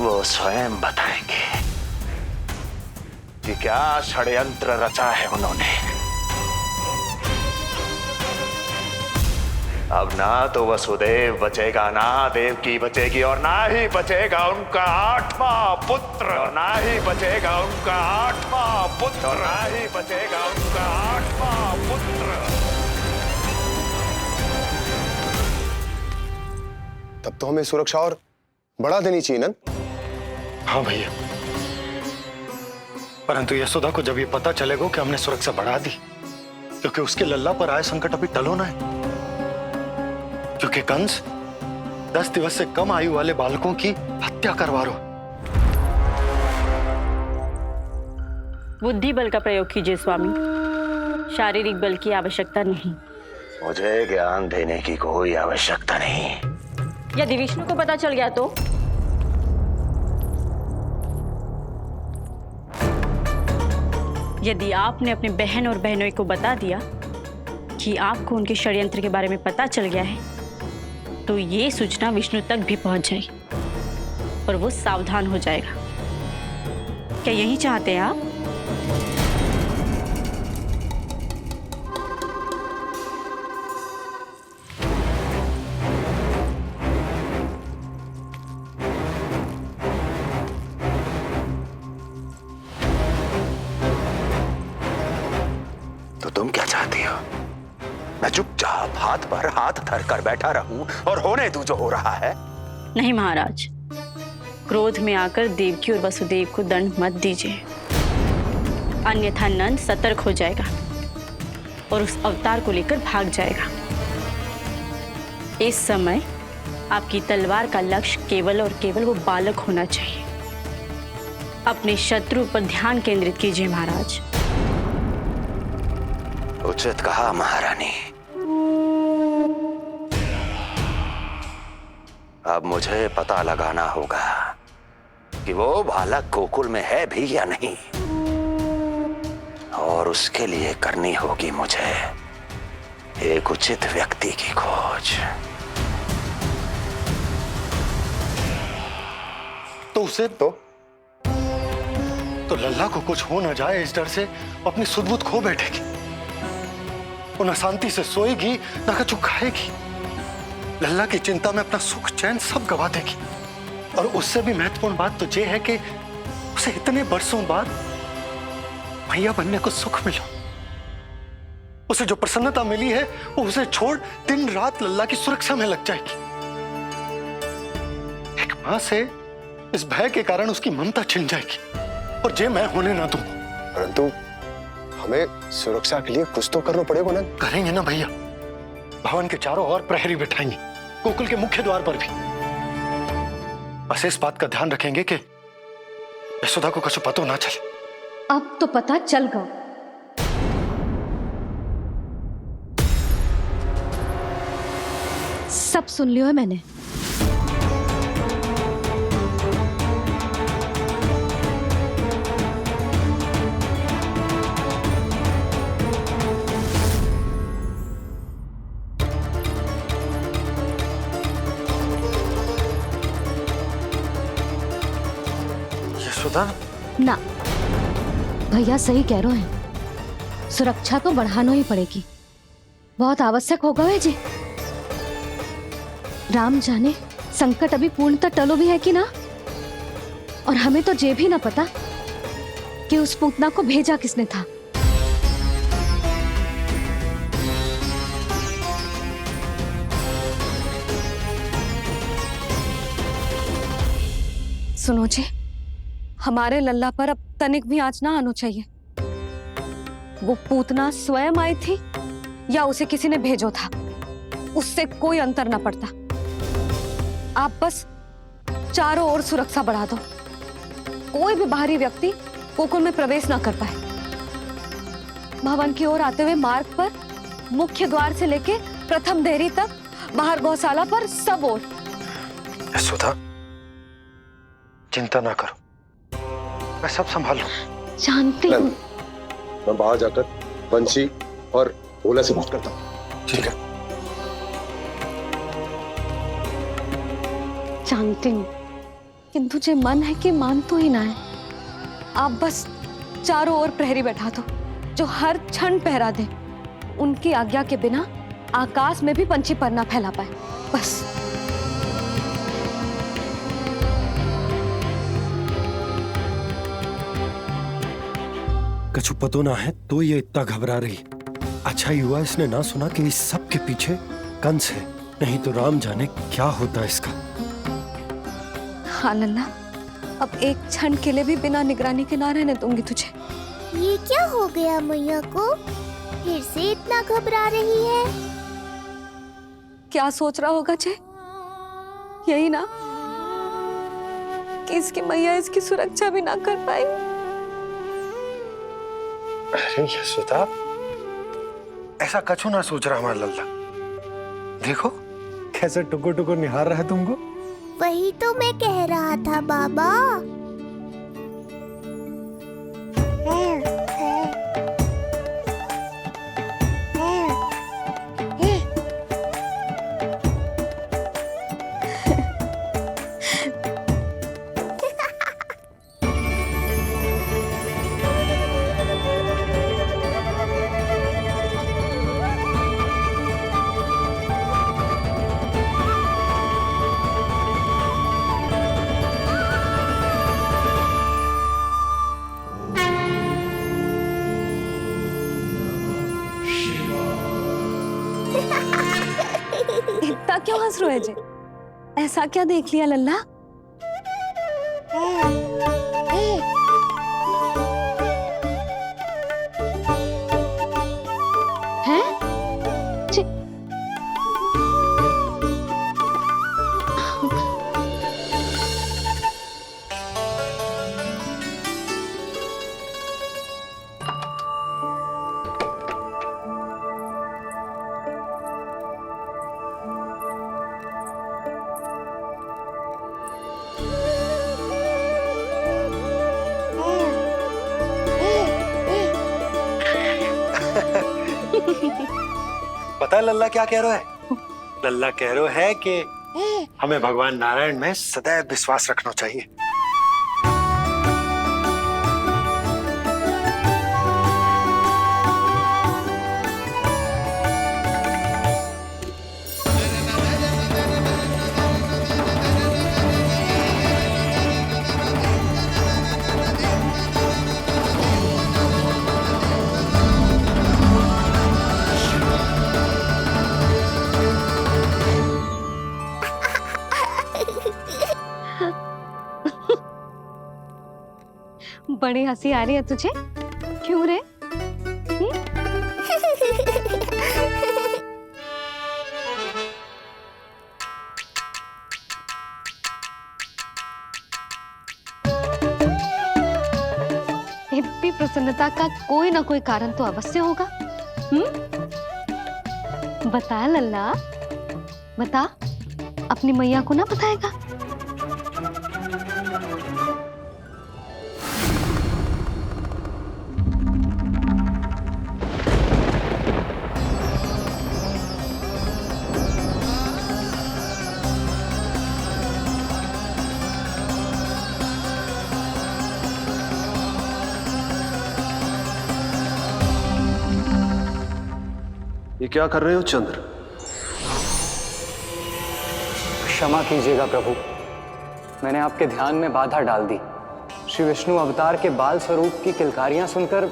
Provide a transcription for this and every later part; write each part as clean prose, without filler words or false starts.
वो स्वयं बताएंगे कि क्या षड्यंत्र रचा है उन्होंने। अब ना तो वसुदेव बचेगा, ना देवकी बचेगी, और ना ही बचेगा उनका 8वां पुत्र, और ना ही बचेगा उनका 8वां पुत्र, और ना ही बचेगा उनका 8वां पुत्र। तब तो हमें सुरक्षा और बढ़ा देनी चाहिए नंद। हाँ भैया, परंतु यशोदा को जब ये पता चलेगा कि हमने सुरक्षा बढ़ा दी, क्योंकि उसके लल्ला पर आए संकट अभी टलो ना है। क्योंकि कंस 10 दिवस से कम आयु वाले बालकों की हत्या करवा रहा। बुद्धि बल का प्रयोग कीजिए स्वामी, शारीरिक बल की आवश्यकता नहीं। मुझे ज्ञान देने की कोई आवश्यकता नहीं। यदि विष्णु को पता चल गया तो? यदि आपने अपने बहन और बहनों को बता दिया कि आपको उनके षड्यंत्र के बारे में पता चल गया है, तो ये सूचना विष्णु तक भी पहुंच जाएगी और वो सावधान हो जाएगा। क्या यही चाहते हैं आप? तो तुम क्या चाहती हो? मैं चुपचाप हाथ पर हाथ धर कर बैठा रहूं और होने दूं जो हो रहा है? नहीं महाराज, क्रोध में आकर देवकी और वसुदेव को दंड मत दीजिए, अन्यथा नंद सतर्क हो जाएगा और उस अवतार को लेकर भाग जाएगा। इस समय आपकी तलवार का लक्ष्य केवल और केवल वो बालक होना चाहिए। अपने शत्रु पर ध्यान केंद्रित कीजिए महाराज। उचित कहा महारानी। अब मुझे पता लगाना होगा कि वो बालक गोकुल में है भी या नहीं, और उसके लिए करनी होगी मुझे एक उचित व्यक्ति की खोज। तो उसे तो लल्ला को कुछ हो ना जाए, इस डर से अपनी सुध-बुध खो बैठेगी। वो न शांति से सोएगी, न कुछ खाएगी। लल्ला की चिंता में अपना सुख चैन सब गवा देगी। और उससे भी महत्वपूर्ण बात तो ये है कि उसे इतने बरसों बाद भैया बनने को सुख मिला। उसे जो प्रसन्नता मिली है वो उसे छोड़ दिन रात लल्ला की सुरक्षा में लग जाएगी। एक मां से इस भय के कारण उसकी ममता छिन जाएगी, और जे मैं होने ना दूं। परंतु हमें सुरक्षा के लिए कुछ तो करना पड़ेगा ना। करेंगे ना भैया, भवन के चारों ओर प्रहरी बिठाएंगे, गोकुल के मुख्य द्वार पर भी। बस इस बात का ध्यान रखेंगे कि यशोदा को कुछ पता ना चले। अब तो पता चल गया। सब सुन लियो है मैंने। यशोदा ना, भैया सही कह रहे हैं, सुरक्षा तो बढ़ाना ही पड़ेगी, बहुत आवश्यक होगा वे जी। राम जाने संकट अभी पूर्णतः टलो भी है कि ना, और हमें तो ये भी ना पता कि उस पूतना को भेजा किसने था। सुनो जी, हमारे लल्ला पर अब तनिक भी आंच ना आना चाहिए। वो पूतना स्वयं आई थी या उसे किसी ने भेजो था, उससे कोई अंतर ना पड़ता। आप बस चारों ओर सुरक्षा बढ़ा दो, कोई भी बाहरी व्यक्ति गोकुल में प्रवेश ना कर पाए। भवन की ओर आते हुए मार्ग पर मुख्य द्वार से लेके प्रथम देहरी तक, बाहर गौशाला पर, सब ओर। यशोदा चिंता ना करो, मैं सब संभाल लूं। जानती हूँ। मैं बाहर जाकर बंशी और भोला से बात करता हूँ। ठीक है। जानती हूँ किंतु जे मन है कि मान तो ही ना है। आप बस चारों ओर प्रहरी बैठा दो जो हर क्षण पहरा दे। उनकी आज्ञा के बिना आकाश में भी पंछी पर ना फैला पाए, बस। कछु पतो ना है तो ये इतना घबरा रही। अच्छा ही हुआ इसने ना सुना कि इस सब के पीछे कंस है, नहीं तो राम जाने क्या होता इसका। हाँ लल्ला, अब एक क्षण के लिए भी बिना निगरानी के ना रहने दूंगी तुझे। ये क्या हो गया मैया को? फिर से इतना घबरा रही है? क्या सोच रहा होगा जे? यही ना कि इसकी मैया इसकी सुरक्षा भी ना कर पाएगी। अरे यशोदा, ऐसा कछु ना सोच रहा हमारा लल्ला। देखो कैसे टुकुर टुकुर निहार रहा है तुमको। वही तो मैं कह रहा था बाबा। इतना क्यों हंस रहे जे? ऐसा क्या देख लिया लल्ला? हैं? पता है लल्ला क्या कह रहा है? लल्ला कह रहा है कि हमें भगवान नारायण में सदैव विश्वास रखना चाहिए। बड़ी हंसी आ रही है तुझे, क्यों रे? इतनी प्रसन्नता का कोई ना कोई कारण तो अवश्य होगा। बता लल्ला, बता। अपनी मैया को ना बताएगा? ये क्या कर रहे हो चंद्र? क्षमा कीजिएगा प्रभु, मैंने आपके ध्यान में बाधा डाल दी। श्री विष्णु अवतार के बाल स्वरूप की किलकारियां सुनकर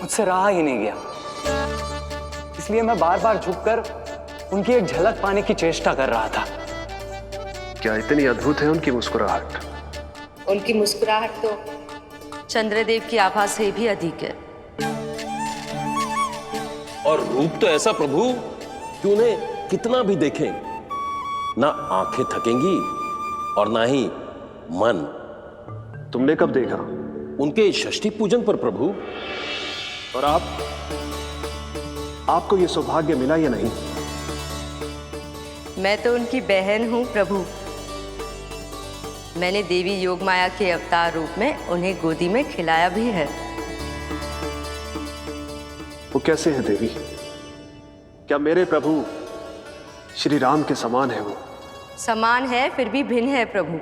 मुझसे रहा ही नहीं गया, इसलिए मैं बार बार झुककर उनकी एक झलक पाने की चेष्टा कर रहा था। क्या इतनी अद्भुत है उनकी मुस्कुराहट? उनकी मुस्कुराहट तो चंद्रदेव की आभा से भी अधिक है। और रूप तो ऐसा प्रभु कि उन्हें कितना भी देखें ना आंखें थकेंगी और ना ही मन। तुमने कब देखा? उनके षष्ठी पूजन पर प्रभु। और आपको ये सौभाग्य मिला या नहीं? मैं तो उनकी बहन हूँ प्रभु। मैंने देवी योगमाया के अवतार रूप में उन्हें गोदी में खिलाया भी है। वो कैसे है देवी? क्या मेरे प्रभु श्री राम के समान है वो? समान है फिर भी भिन्न है प्रभु।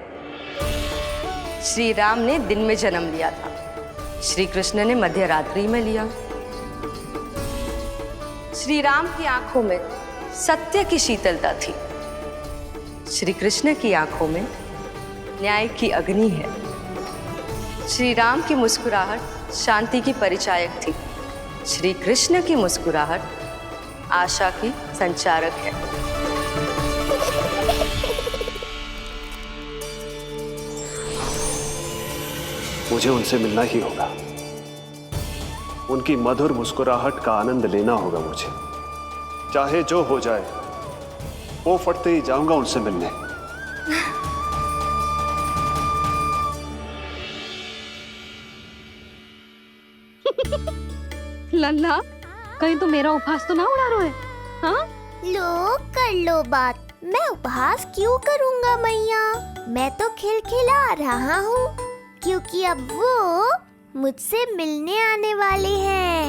श्री राम ने दिन में जन्म लिया था, श्री कृष्ण ने मध्य रात्रि में लिया। श्री राम की आंखों में सत्य की शीतलता थी, श्री कृष्ण की आंखों में न्याय की अग्नि है। श्री राम की मुस्कुराहट शांति की परिचायक थी, श्री कृष्ण की मुस्कुराहट आशा की संचारक है। मुझे उनसे मिलना ही होगा, उनकी मधुर मुस्कुराहट का आनंद लेना होगा मुझे। चाहे जो हो जाए, वो फटते ही जाऊंगा उनसे मिलने। लल्ला, कहीं तो मेरा उपहास तो ना उड़ा रहे हैं? हाँ? लो कर लो बात, मैं उपहास क्यों करूंगा मैया? मैं तो खिलखिला रहा हूँ, क्योंकि अब वो मुझसे मिलने आने वाले हैं।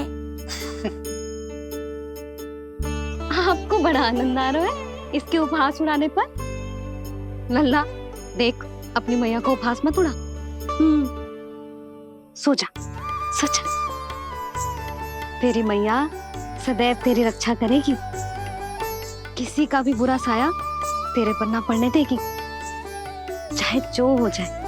आपको बड़ा आनंद आ रहा है इसके उपहास उड़ाने पर? लल्ला, देख अपनी मैया को उपहास मत उड़ा। सो जा, सो जा। तेरी मैया सदैव तेरी रक्षा करेगी, किसी का भी बुरा साया तेरे पर ना पड़ने देगी, चाहे जो हो जाए।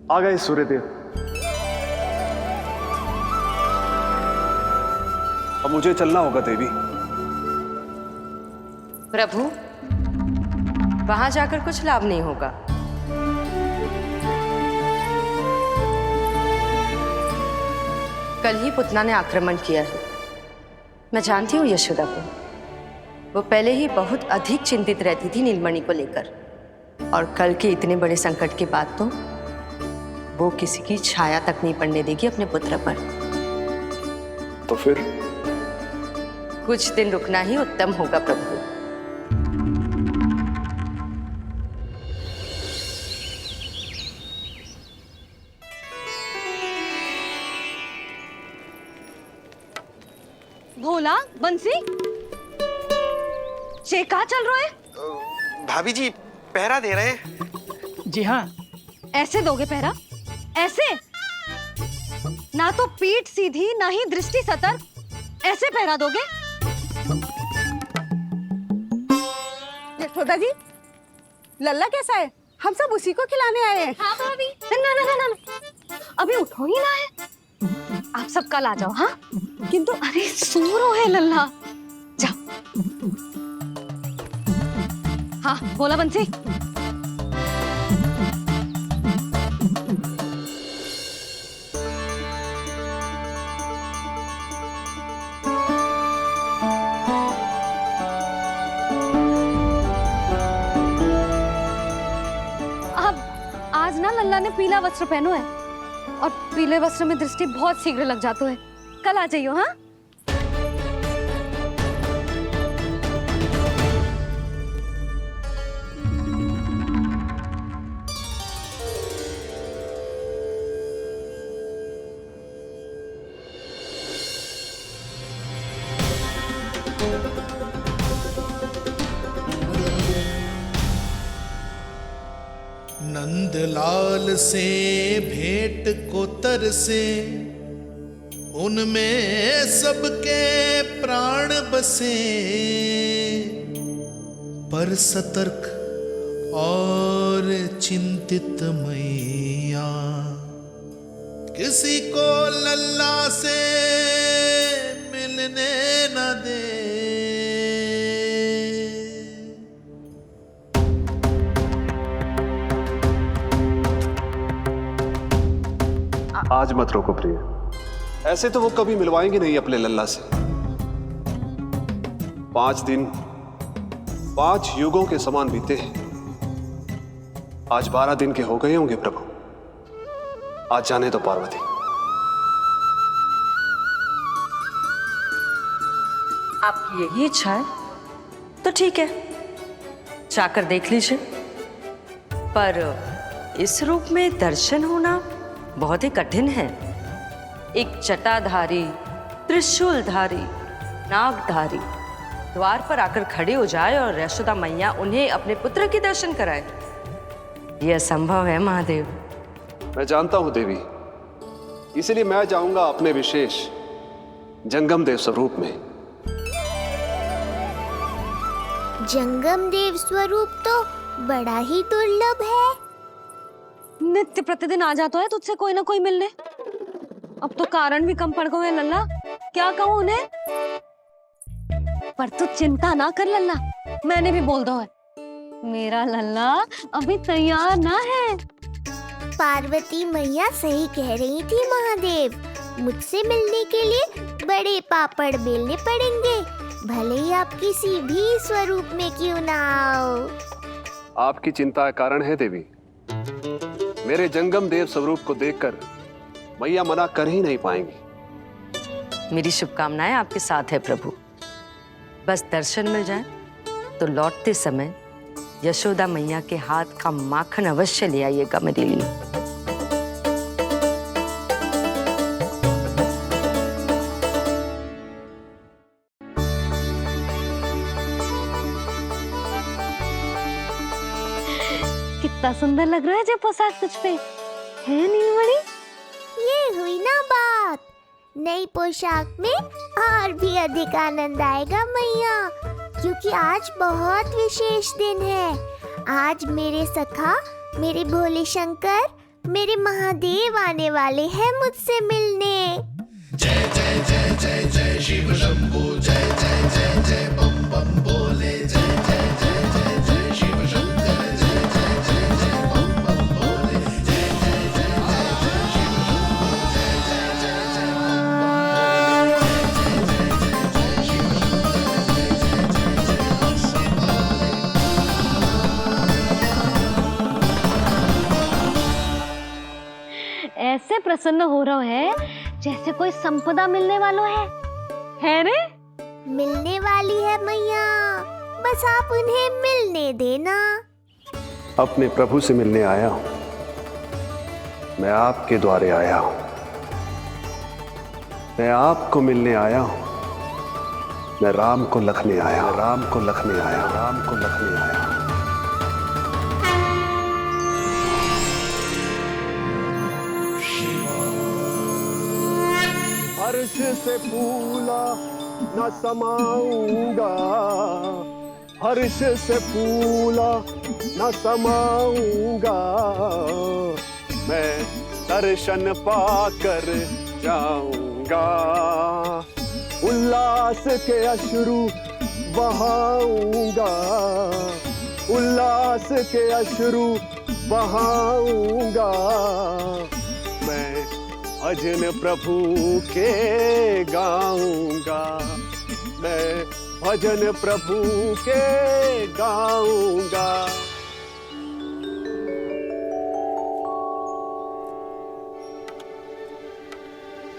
आ गए सूर्यदेव। अब मुझे चलना होगा देवी। प्रभु, वहां जाकर कुछ लाभ नहीं होगा। कल ही पुतना ने आक्रमण किया है। मैं जानती हूँ यशोदा को, वो पहले ही बहुत अधिक चिंतित रहती थी नीलमणि को लेकर, और कल के इतने बड़े संकट के बाद तो वो किसी की छाया तक नहीं पड़ने देगी अपने पुत्र पर। तो फिर कुछ दिन रुकना ही उत्तम होगा प्रभु। भोला, बंसी, ये कहाँ चल रहा है? भाभी जी पहरा दे रहे हैं। जी हाँ। ऐसे दोगे पहरा? ऐसे? ना तो पीठ सीधी, ना ही दृष्टि सतर्क, ऐसे पहरा दोगे? यशोदा जी, लल्ला कैसा है? हम सब उसी को खिलाने आए हैं। हाँ भाभी। ना ना ना ना, अभी उठो ही ना है। आप सब कल आ जाओ। हाँ, किंतु अरे सो रो है लल्ला, जाओ। हाँ बोला बंसी। आज ना लल्ला ने पीला वस्त्र पहनो है, और पीले वस्त्र में दृष्टि बहुत शीघ्र लग जाती है। कल आ जाइयो। हाँ, नंदलाल से भेंट को तरसे, उनमें सबके प्राण बसे, पर सतर्क और चिंतित मैया किसी को लल्ला से मिलने न दे। आज मत रोको प्रिय, ऐसे तो वो कभी मिलवाएंगे नहीं अपने लल्ला से। 5 दिन 5 युगों के समान बीते हैं, आज 12 दिन के हो गए होंगे प्रभु। आज जाने दो पार्वती। आपकी यही इच्छा है तो ठीक है, जाकर देख लीजिए, पर इस रूप में दर्शन होना बहुत ही कठिन है। एक जटाधारी, त्रिशूलधारी, नागधारी द्वार पर आकर खड़े हो जाए और यशोदा मैया उन्हें अपने पुत्र के दर्शन कराए, यह असंभव है महादेव। मैं जानता हूं देवी, इसलिए मैं जाऊंगा अपने विशेष जंगम देव स्वरूप में। जंगम देव स्वरूप तो बड़ा ही दुर्लभ है। नित्य प्रतिदिन आ जाता है तुझसे कोई ना कोई मिलने। अब तो कारण भी कम पड़ गए हैं लल्ला, क्या कहूँ उन्हें। पर तू चिंता ना कर लल्ला, मैंने भी बोल दो है मेरा लल्ला अभी तैयार ना है। पार्वती मैया सही कह रही थी महादेव, मुझसे मिलने के लिए बड़े पापड़ बेलने पड़ेंगे, भले ही आप किसी भी स्वरूप में क्यों ना आओ। आपकी चिंता का कारण है देवी। मेरे जंगम देव स्वरूप को देखकर मैया मना कर ही नहीं पाएंगी। मेरी शुभकामनाएं आपके साथ है प्रभु। बस दर्शन मिल जाए तो लौटते समय यशोदा मैया के हाथ का माखन अवश्य ले आइएगा मेरे लिए। कितना सुंदर लग रहा है जो पोशाक तुझ पे है नीलमणि। ये हुई ना बात, नई पोशाक में और भी अधिक आनंद आएगा मैया, क्योंकि आज बहुत विशेष दिन है। आज मेरे सखा, मेरे भोले शंकर, मेरे महादेव आने वाले हैं मुझसे मिलने। जय जय जय जय जय शिव शंभो, जय जय जय जय बम बम बोले, जय जय जय जय जय शिव शंकर, जय जय जय जय बम बम बोले, जय जय जय जय जय शिव शंभो, जय जय जय जय बम बम बोले, जय जय जय जय शिव शंकर, जय जय जय ऐसे प्रसन्न हो रहा है जैसे कोई संपदा मिलने वालों है रे? मिलने वाली है मैया, बस आप उन्हें मिलने देना। अपने प्रभु से मिलने आया हूं, मैं आपके द्वारे आया हूं, मैं आपको मिलने आया हूं, मैं राम को लखने आया, राम को लखने आया, राम को लखने आया। हर्ष से फूला न समाऊंगा, हर्ष से फूला न समाऊंगा, मैं दर्शन पाकर जाऊंगा, उल्लास के अश्रु बहाऊंगा, उल्लास के अश्रु बहाऊंगा, मैं भजन प्रभु के गाऊंगा, मैं भजन प्रभु के गाऊंगा।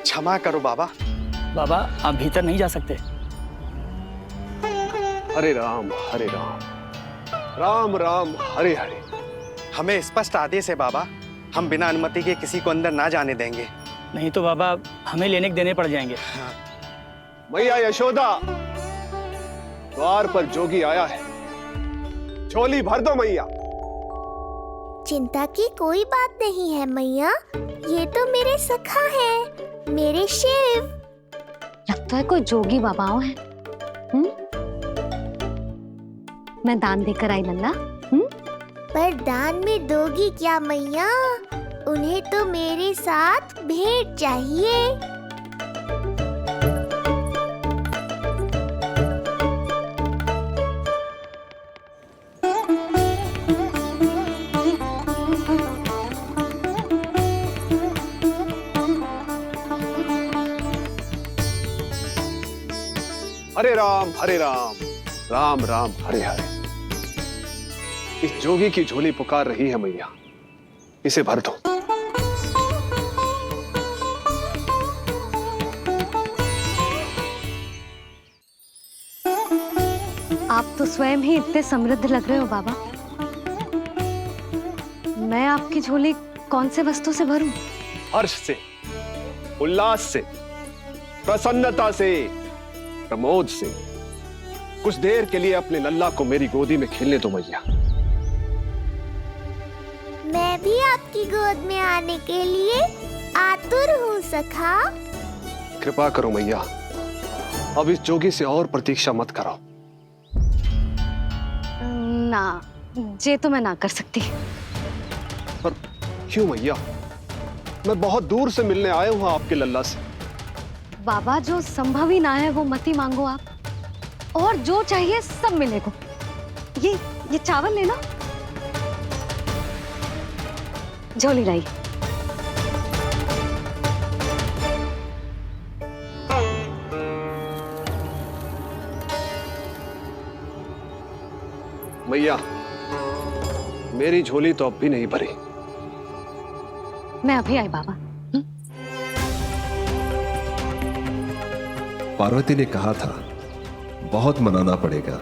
क्षमा करो बाबा। बाबा आप भीतर नहीं जा सकते। हरे राम हरे राम, राम राम हरे हरे। हमें स्पष्ट आदेश है बाबा, हम बिना अनुमति के किसी को अंदर ना जाने देंगे। नहीं तो बाबा हमें लेने के देने पड़ जाएंगे। मैया यशोदा, द्वार पर जोगी आया है, झोली भर दो मैया। चिंता की कोई बात नहीं है मैया, ये तो मेरे सखा है, मेरे शिव। लगता है कोई जोगी बाबाओं है। मैं दान देकर आई लल्ला। पर दान में दोगी क्या मैया? उन्हें तो मेरे साथ भेंट चाहिए। हरे राम हरे राम, राम राम हरे हरे। इस जोगी की झोली पुकार रही है मैया, इसे भर दो। आप तो स्वयं ही इतने समृद्ध लग रहे हो बाबा। मैं आपकी झोली कौन से वस्तु से भरूं? हर्ष से, उल्लास से, प्रसन्नता से, प्रमोद से। कुछ देर के लिए अपने लल्ला को मेरी गोदी में खेलने दो मैया। मैं भी आपकी गोद में आने के लिए आतुर हूँ सखा। कृपा करो मैया, अब इस जोगी से और प्रतीक्षा मत कराओ। ना, जे तो मैं ना कर सकती। पर क्यों मैया? मैं बहुत दूर से मिलने आया हूँ आपके लल्ला से। बाबा, जो संभव ही ना है वो मत ही मांगो आप, और जो चाहिए सब मिलेगा। ये चावल लेना, झोली लाई। मैया, मेरी झोली तो अब भी नहीं भरी। मैं अभी आई बाबा। पार्वती ने कहा था बहुत मनाना पड़ेगा,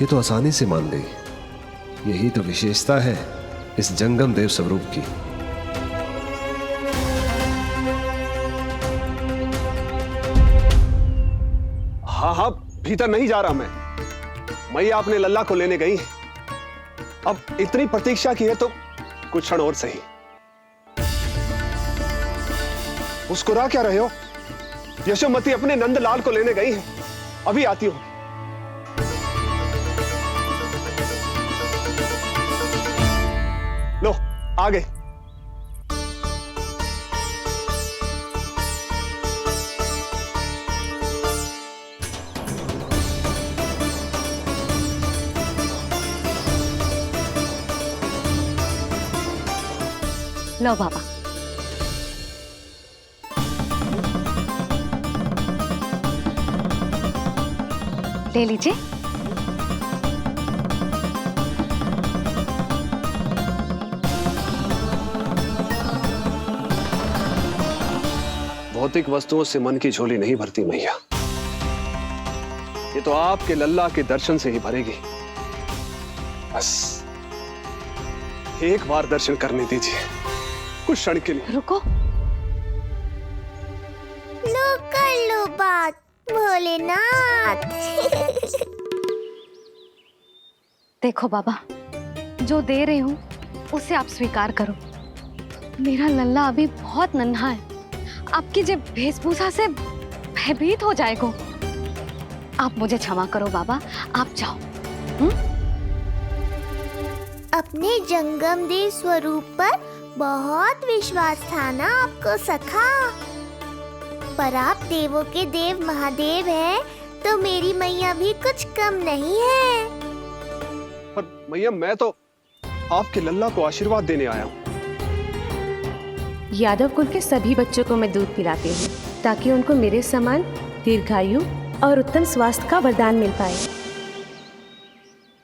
ये तो आसानी से मान गई। यही तो विशेषता है इस जंगम देव स्वरूप की। हाँ हाँ, भीतर नहीं जा रहा मैं। मैया अपने लल्ला को लेने गई है। अब इतनी प्रतीक्षा की है तो कुछ क्षण और सही। मुस्कुरा क्या रहे हो? यशोमती अपने नंदलाल को लेने गई है, अभी आती हूं। लो, आ गए। लो बाबा। ले लीजिए। भौतिक वस्तुओं से मन की झोली नहीं भरती मैया, ये तो आपके लल्ला के दर्शन से ही भरेगी। बस एक बार दर्शन करने दीजिए, कुछ क्षण के लिए। रुको। लो कर लो बात भोलेनाथ। देखो बाबा, जो दे रही हूँ उसे आप स्वीकार करो। मेरा लल्ला अभी बहुत नन्हा है, आपकी जब वेशभूषा से भयभीत हो जाएगा। आप मुझे क्षमा करो बाबा, आप जाओ। अपने जंगम देव स्वरूप पर बहुत विश्वास था ना आपको सखा। पर आप देवों के देव महादेव हैं, तो मेरी मैया भी कुछ कम नहीं है। पर मैया, मैं तो आपके लल्ला को आशीर्वाद देने आया हूँ। यादव कुल के सभी बच्चों को मैं दूध पिलाती हूँ, ताकि उनको मेरे समान दीर्घायु और उत्तम स्वास्थ्य का वरदान मिल पाए।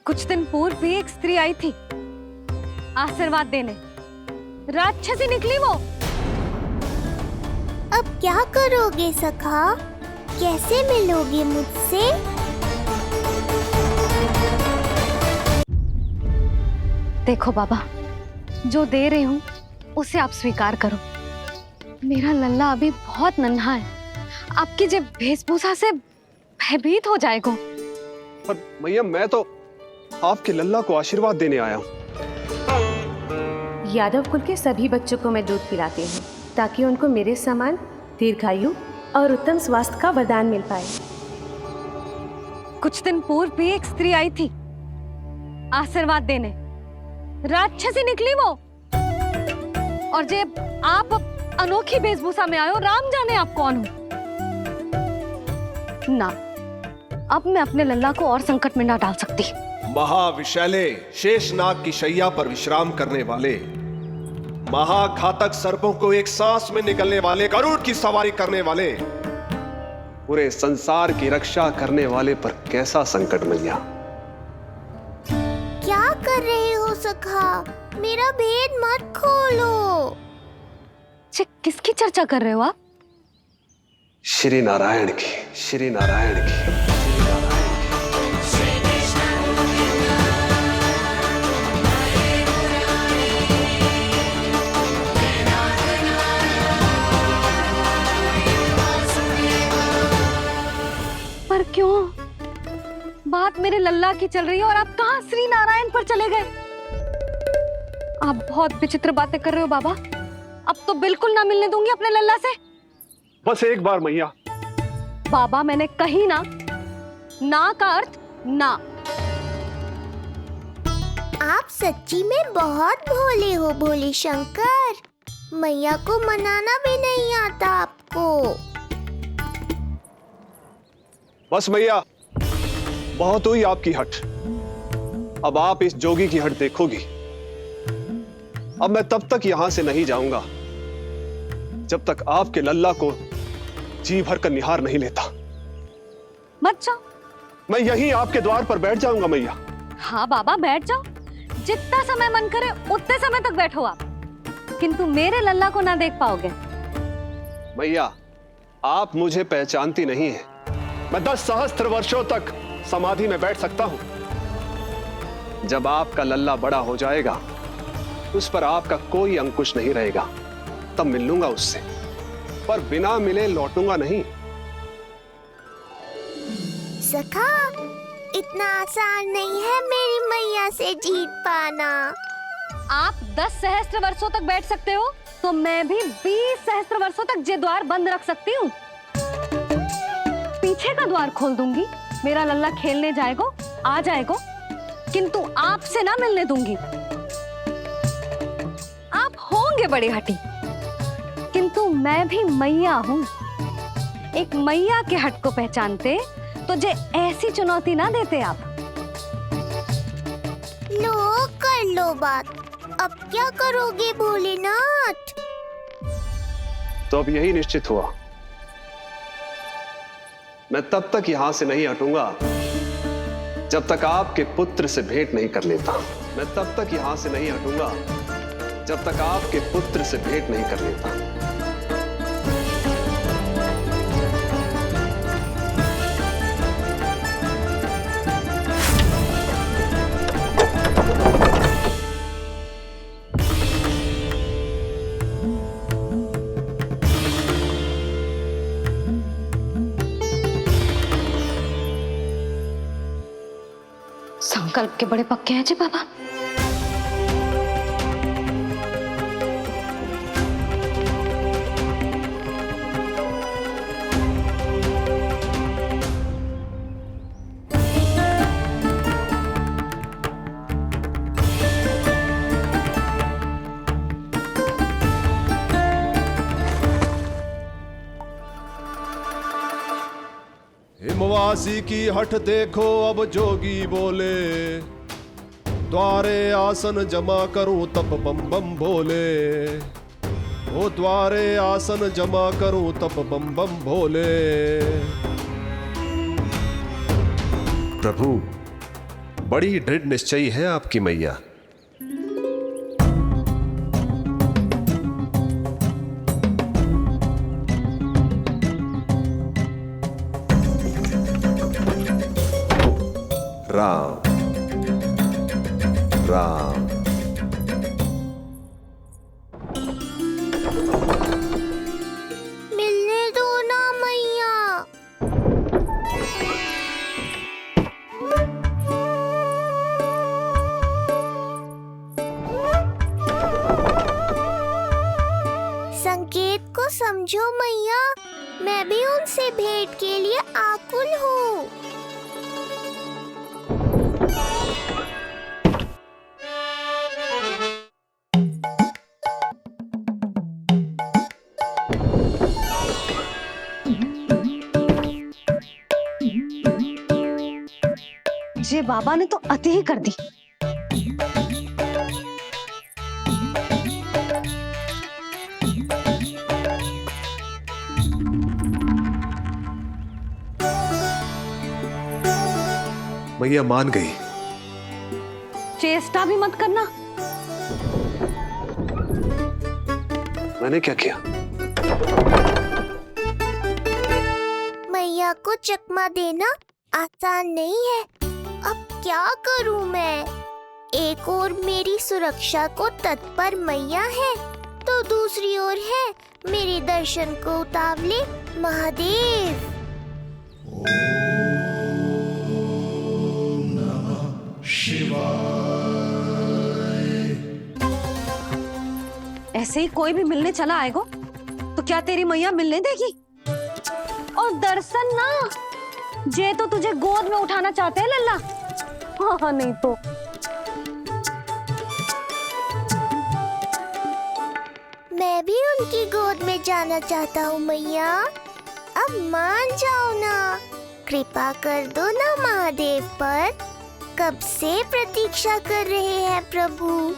कुछ दिन पूर्व भी एक स्त्री आई थी आशीर्वाद देने, राक्षसी निकली वो। अब क्या करोगे सखा? कैसे मिलोगे मुझसे? देखो बाबा, जो दे रही हूँ उसे आप स्वीकार करो। मेरा लल्ला अभी बहुत नन्हा है, आपकी जब वेशभूषा से भयभीत हो जाएगा। पर मैया, मैं तो आपके लल्ला को आशीर्वाद देने आया हूँ। यादव कुल के सभी बच्चों को मैं दूध पिलाती हूँ, ताकि उनको मेरे समान दीर्घायु और उत्तम स्वास्थ्य का वरदान मिल पाए। कुछ दिन पूर्व भी एक स्त्री आई थी आशीर्वाद देने, राक्षसी निकली वो। और जब आप अनोखी वेशभूषा में आए हो, राम जाने आप कौन हो। ना, अब मैं अपने लल्ला को और संकट में ना डाल सकती। महाविशैले शेषनाग की शैया पर विश्राम करने वाले, महाघातक सर्पों को एक सांस में निकलने वाले, गरुड़ की सवारी करने वाले, पूरे संसार की रक्षा करने वाले पर कैसा संकट मैया? क्या कर रहे हो सखा? मेरा भेद मत खोलो। किसकी चर्चा कर रहे हो आप? श्री नारायण की, श्री नारायण की। पर क्यों? बात मेरे लल्ला की चल रही है और आप कहाँ श्री नारायण पर चले गए? आप बहुत विचित्र बातें कर रहे हो बाबा। अब तो बिल्कुल ना मिलने दूंगी अपने लल्ला से। बस एक बार मैया। बाबा मैंने कही ना, ना का अर्थ ना। आप सच्ची में बहुत भोले हो भोले शंकर। मैया को मनाना भी नहीं आता आपको। बस मैया, बहुत हुई आपकी हट। अब आप इस जोगी की हट देखोगी। अब मैं तब तक यहां से नहीं जाऊंगा जब तक आपके लल्ला को जी भर कर निहार नहीं लेता। मत जाओ। मैं यहीं आपके द्वार पर बैठ जाऊंगा मैया। हाँ बाबा बैठ जाओ, जितना समय मन करे उतने समय तक बैठो आप, किंतु मेरे लल्ला को ना देख पाओगे। मैया, आप मुझे पहचानती नहीं है। मैं 10 सहस्त्र वर्षों तक समाधि में बैठ सकता हूं। जब आपका लल्ला बड़ा हो जाएगा, उस पर आपका कोई अंकुश नहीं रहेगा, तब मिल लूंगा उससे, पर बिना मिले लौटूंगा नहीं। सखा, इतना आसान नहीं है मेरी मैया से जीत पाना। आप 10 सहस्त्र वर्षों तक बैठ सकते हो, तो मैं भी 20 सहस्त्र वर्षों तक ये द्वार बंद रख सकती हूँ। पीछे का द्वार खोल दूंगी, मेरा लल्ला खेलने जाएगा, आ जाएगा, किंतु आपसे ना मिलने दूंगी। आप होंगे बड़ी हठी, किंतु मैं भी मैया हूँ। एक मैया के हट को पहचानते तो जे ऐसी चुनौती ना देते आप। लो कर लो बात। अब क्या करोगे भोलेनाथ? तो अब यही निश्चित हुआ, मैं तब तक यहां से नहीं हटूंगा जब तक आपके पुत्र से भेंट नहीं कर लेता। मैं तब तक यहां से नहीं हटूंगा जब तक आपके पुत्र से भेंट नहीं कर लेता। संकल्प के बड़े पक्के हैं जी बाबा। हिमवासी की हठ देखो अब जोगी बोले, द्वारे आसन जमा करूं तब बम बम भोले। ओ द्वारे आसन जमा करूं तब बम बम भोले। प्रभु, बड़ी दृढ़ निश्चयी है आपकी मैया। राम राम। मिलने दो ना मैया। संकेत को समझो मैया, मैं भी उनसे भेंट के लिए आकुल हूँ। ये बाबा ने तो अति ही कर दी। मैया मान गई। चेष्टा भी मत करना। मैंने क्या किया? मैया को चकमा देना आसान नहीं है। अब क्या करूं मैं? एक ओर मेरी सुरक्षा को तत्पर मैया है, तो दूसरी ओर है मेरे दर्शन को उतावले महादेव। कहीं कोई भी मिलने चला आएगा तो क्या तेरी मैया मिलने देगी? और दर्शन ना, जे तो तुझे गोद में उठाना चाहते हैं लल्ला। हाँ नहीं तो मैं भी उनकी गोद में जाना चाहता हूँ मैया। अब मान जाओ ना, कृपा कर दो ना महादेव पर। कब से प्रतीक्षा कर रहे हैं प्रभु।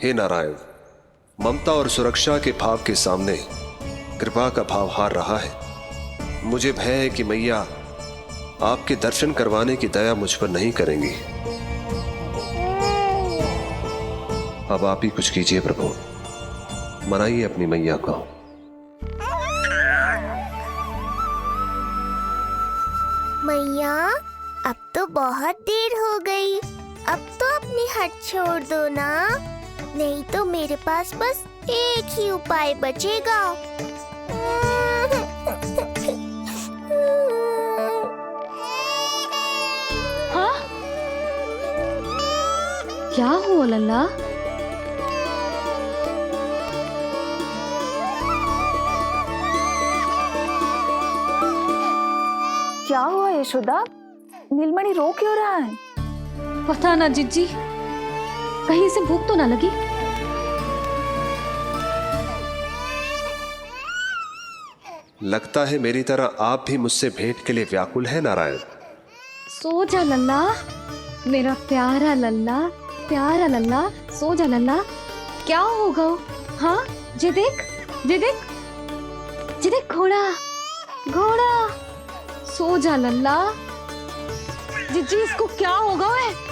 हे नारायण, ममता और सुरक्षा के भाव के सामने कृपा का भाव हार रहा है। मुझे भय है कि मैया आपके दर्शन करवाने की दया मुझ पर नहीं करेंगी। अब आप ही कुछ कीजिए प्रभु, मनाइए अपनी मैया को। मैया अब तो बहुत देर हो गई, अब तो अपनी हट छोड़ दो ना, नहीं तो मेरे पास बस एक ही उपाय बचेगा। हाँ? क्या हुआ लल्ला? क्या हुआ यशोदा? नीलमणि रो क्यों रहा है? पता ना जीजी, कहीं से भूख तो ना लगी? लगता है मेरी तरह आप भी मुझसे भेंट के लिए व्याकुल है नारायण। सो जा लल्ला, मेरा प्यारा लल्ला, प्यारा लल्ला, सो जा लल्ला। क्या होगा? हाँ जे देख, जे देख, जे देख घोड़ा, घोड़ा। सो जा लल्ला। जीजी इसको क्या होगा? है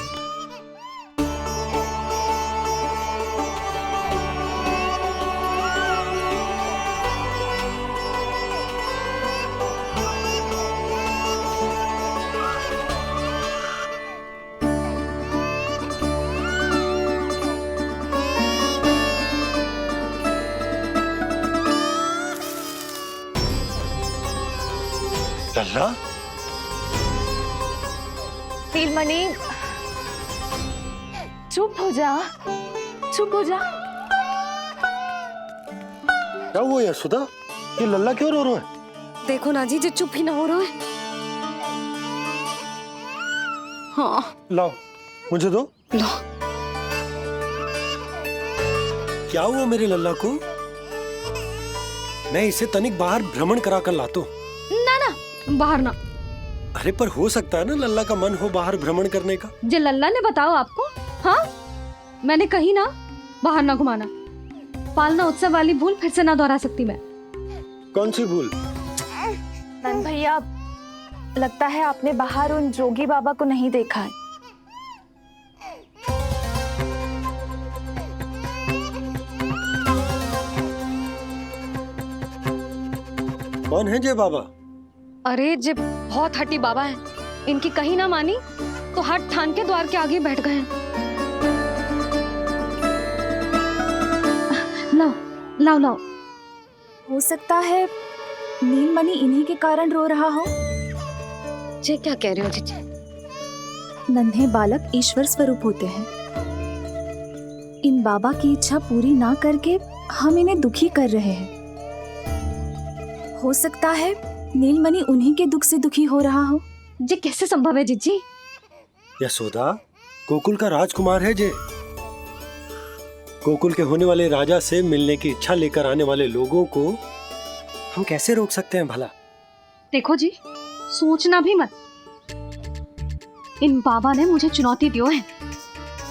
लल्ला, नीलमणि चुप हो जा, चुप हो जा। क्या हुआ यशोदा? ये लल्ला क्यों रो रहा है? देखो ना जी, चुप ही ना हो रहा है। हाँ लाओ, मुझे दो। लो। क्या हुआ मेरे लल्ला को? मैं इसे तनिक बाहर भ्रमण करा कर लाता हूँ। ना ना, बाहर ना। अरे पर हो सकता है ना लल्ला का मन हो बाहर भ्रमण करने का। जे लल्ला ने बताओ आपको? हाँ, मैंने कही ना बाहर ना घुमाना। पालना उत्सव वाली भूल फिर से ना दोहरा सकती मैं। कौन सी भूल? नंद भैया, लगता है आपने बाहर उन जोगी बाबा को नहीं देखा है। कौन है जय बाबा? अरे जे बहुत हट्टी बाबा है, इनकी कहीं ना मानी तो हट ठान के द्वार के आगे बैठ गए। लाओ लाओ लाओ। हो सकता है नीलमणि इन्हीं के कारण रो रहा हो। जे क्या कह रहे हो जीजी? नन्हे बालक ईश्वर स्वरूप होते हैं। इन बाबा की इच्छा पूरी ना करके हम इन्हें दुखी कर रहे हैं। हो सकता है नीलमणि उन्हीं के दुख से दुखी हो रहा हो। जे कैसे संभव है जीजी? यशोदा, गोकुल का राजकुमार है जे। गोकुल के होने वाले राजा से मिलने की इच्छा लेकर आने वाले लोगों को हम कैसे रोक सकते हैं भला? देखो जी, सोचना भी मत। इन बाबा ने मुझे चुनौती दियो है,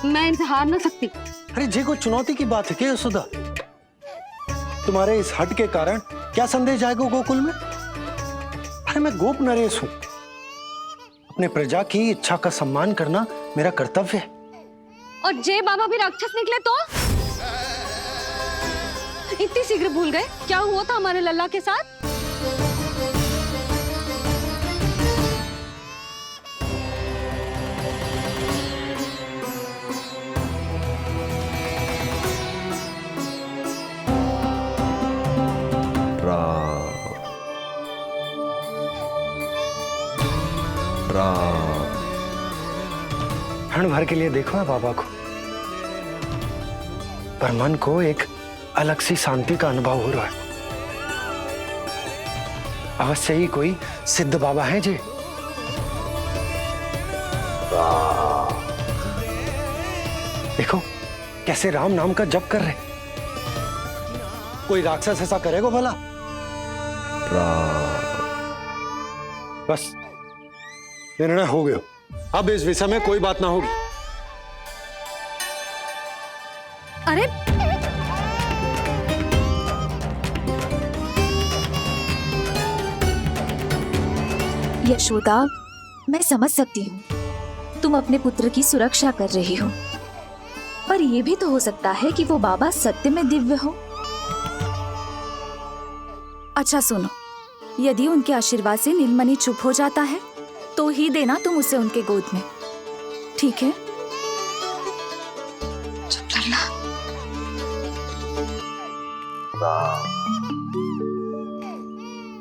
मैं इनसे हार ना सकती। अरे जे कोई चुनौती की बात है क्या यशोदा? तुम्हारे इस हट के कारण क्या संदेश जाएगा गोकुल में? अरे मैं गोप नरेश हूं, अपने प्रजा की इच्छा का सम्मान करना मेरा कर्तव्य है। और जय बाबा भी राक्षस निकले तो? इतनी शीघ्र भूल गए क्या हुआ था हमारे लल्ला के साथ? क्षण भर के लिए देखो है बाबा को, पर मन को एक अलग सी शांति का अनुभव हो रहा है। अवश्य ही कोई सिद्ध बाबा हैं जी। देखो कैसे राम नाम का जप कर रहे। कोई राक्षस ऐसा करेगा भला? बस निर्णय हो गया, अब इस विषय में कोई बात ना होगी। अरे यशोदा, मैं समझ सकती हूँ तुम अपने पुत्र की सुरक्षा कर रही हो, पर यह भी तो हो सकता है कि वो बाबा सत्य में दिव्य हो। अच्छा सुनो, यदि उनके आशीर्वाद से नीलमणि चुप हो जाता है तो ही देना तुम उसे उनके गोद में, ठीक है? चुप लल्ला।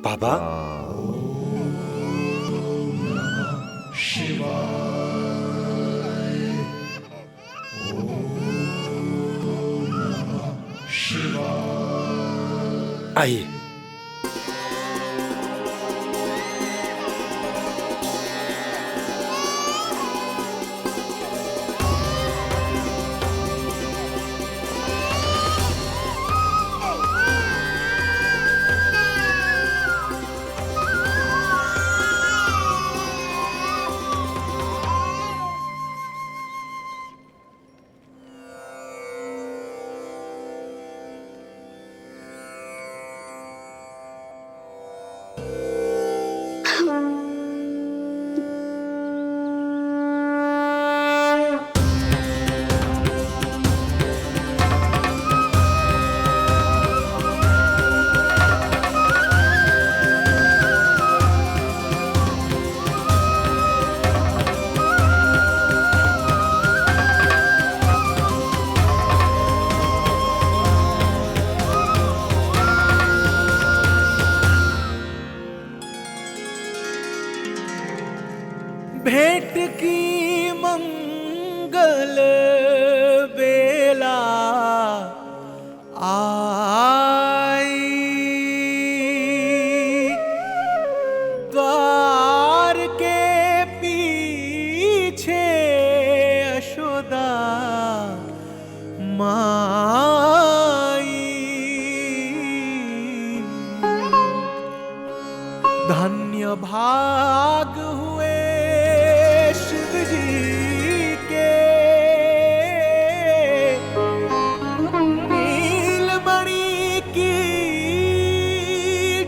बाबा आइए। भेंट की मंगल बेला आई, द्वार के पीछे यशोदा माई। धन्य भाग हुए शिव जी के, नीलमणि की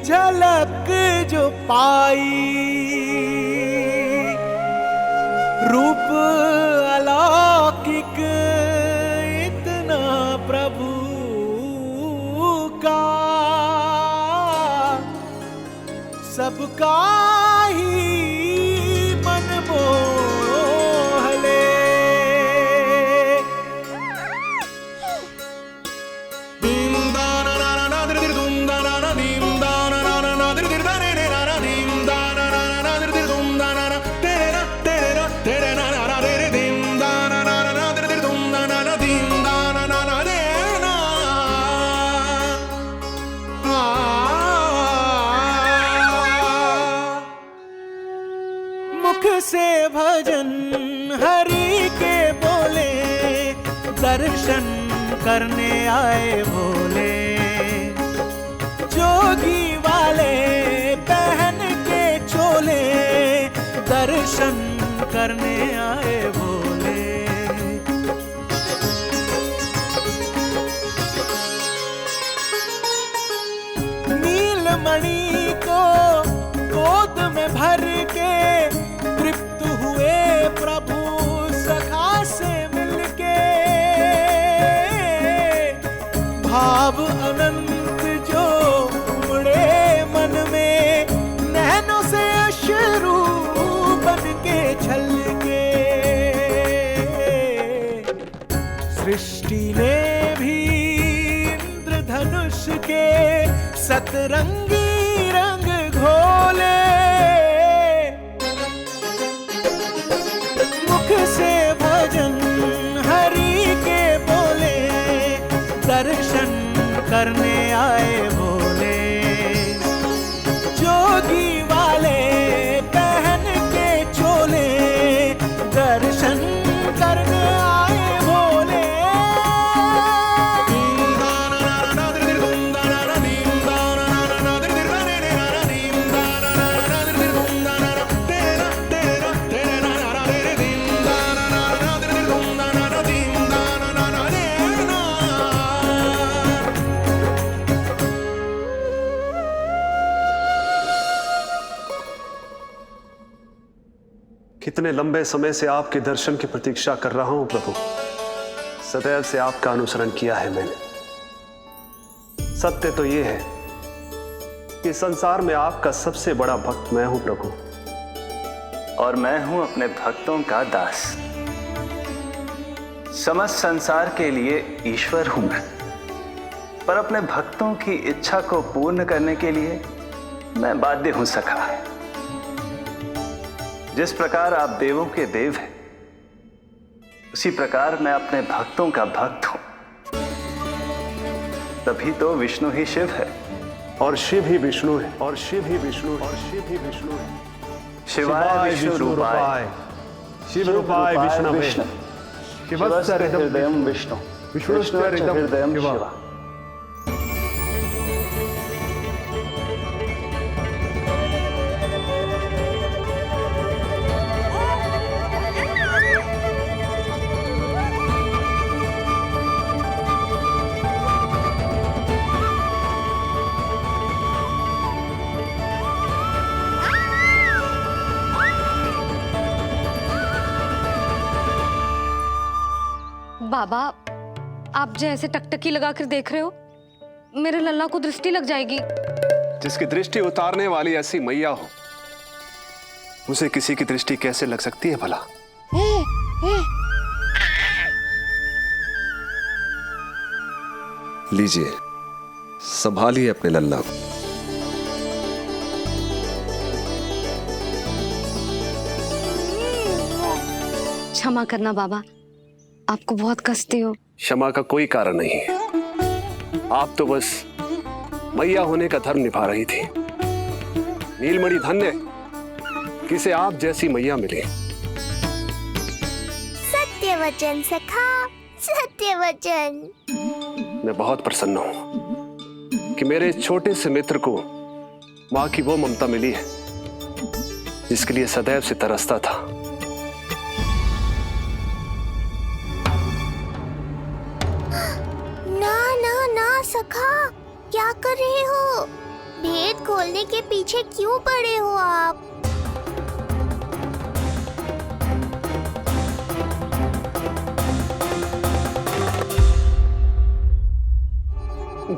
झलक जो पाई। रूप अलौकिक इतना प्रभु का, सबका ही मन मोह ले। मुख से भजन हरि के बोले, दर्शन करने आए भोले। जोगी वाले पहन के चोले, दर्शन करने आए भोले। नील अब अनंत जो उमड़े मन में, नैनों से अश्रु बन के छलके। सृष्टि ने भी इंद्रधनुष के सतरंगी रंग घोले। मुख से भजन हरि के बोले, दर्शन करने आए भोले। जोगी वाले पहन के चोले, दर्शन करने आए भोले। कितने लंबे समय से आपके दर्शन की प्रतीक्षा कर रहा हूं प्रभु। सदैव से आपका अनुसरण किया है मैंने। सत्य तो यह है कि संसार में आपका सबसे बड़ा भक्त मैं हूं प्रभु, और मैं हूं अपने भक्तों का दास। समस्त संसार के लिए ईश्वर हूं मैं, पर अपने भक्तों की इच्छा को पूर्ण करने के लिए मैं बाध्य हूं सखा। जिस प्रकार आप देवों के देव हैं, उसी प्रकार मैं अपने भक्तों का भक्त हूं। तभी तो विष्णु ही शिव है, और शिव ही विष्णु है, और शिव ही विष्णु है, और शिव ही विष्णु है। शिवाय विष्णु रूपाय, शिव रूपाय विष्णवे, शिवस्य हृदयं विष्णु, विष्णुश्च हृदयं शिवा। बाबा, आप जैसे टकटकी लगाकर देख रहे हो, मेरे लल्ला को दृष्टि लग जाएगी। जिसकी दृष्टि उतारने वाली ऐसी मैया हो, उसे किसी की दृष्टि कैसे लग सकती है भला? लीजिए, संभालिए अपने लल्ला को। क्षमा करना बाबा, आपको बहुत कष्ट हो। क्षमा का कोई कारण नहीं है। आप तो बस मैया होने का धर्म निभा रही थी। नीलमणि धन्य किसे आप जैसी मैया मिली। सत्य वचन सखा, सत्य वचन। मैं बहुत प्रसन्न हूं कि मेरे छोटे से मित्र को मां की वो ममता मिली है जिसके लिए सदैव से तरसता था। ना ना ना सखा, क्या कर रहे हो? भेद खोलने के पीछे क्यों पड़े हो आप?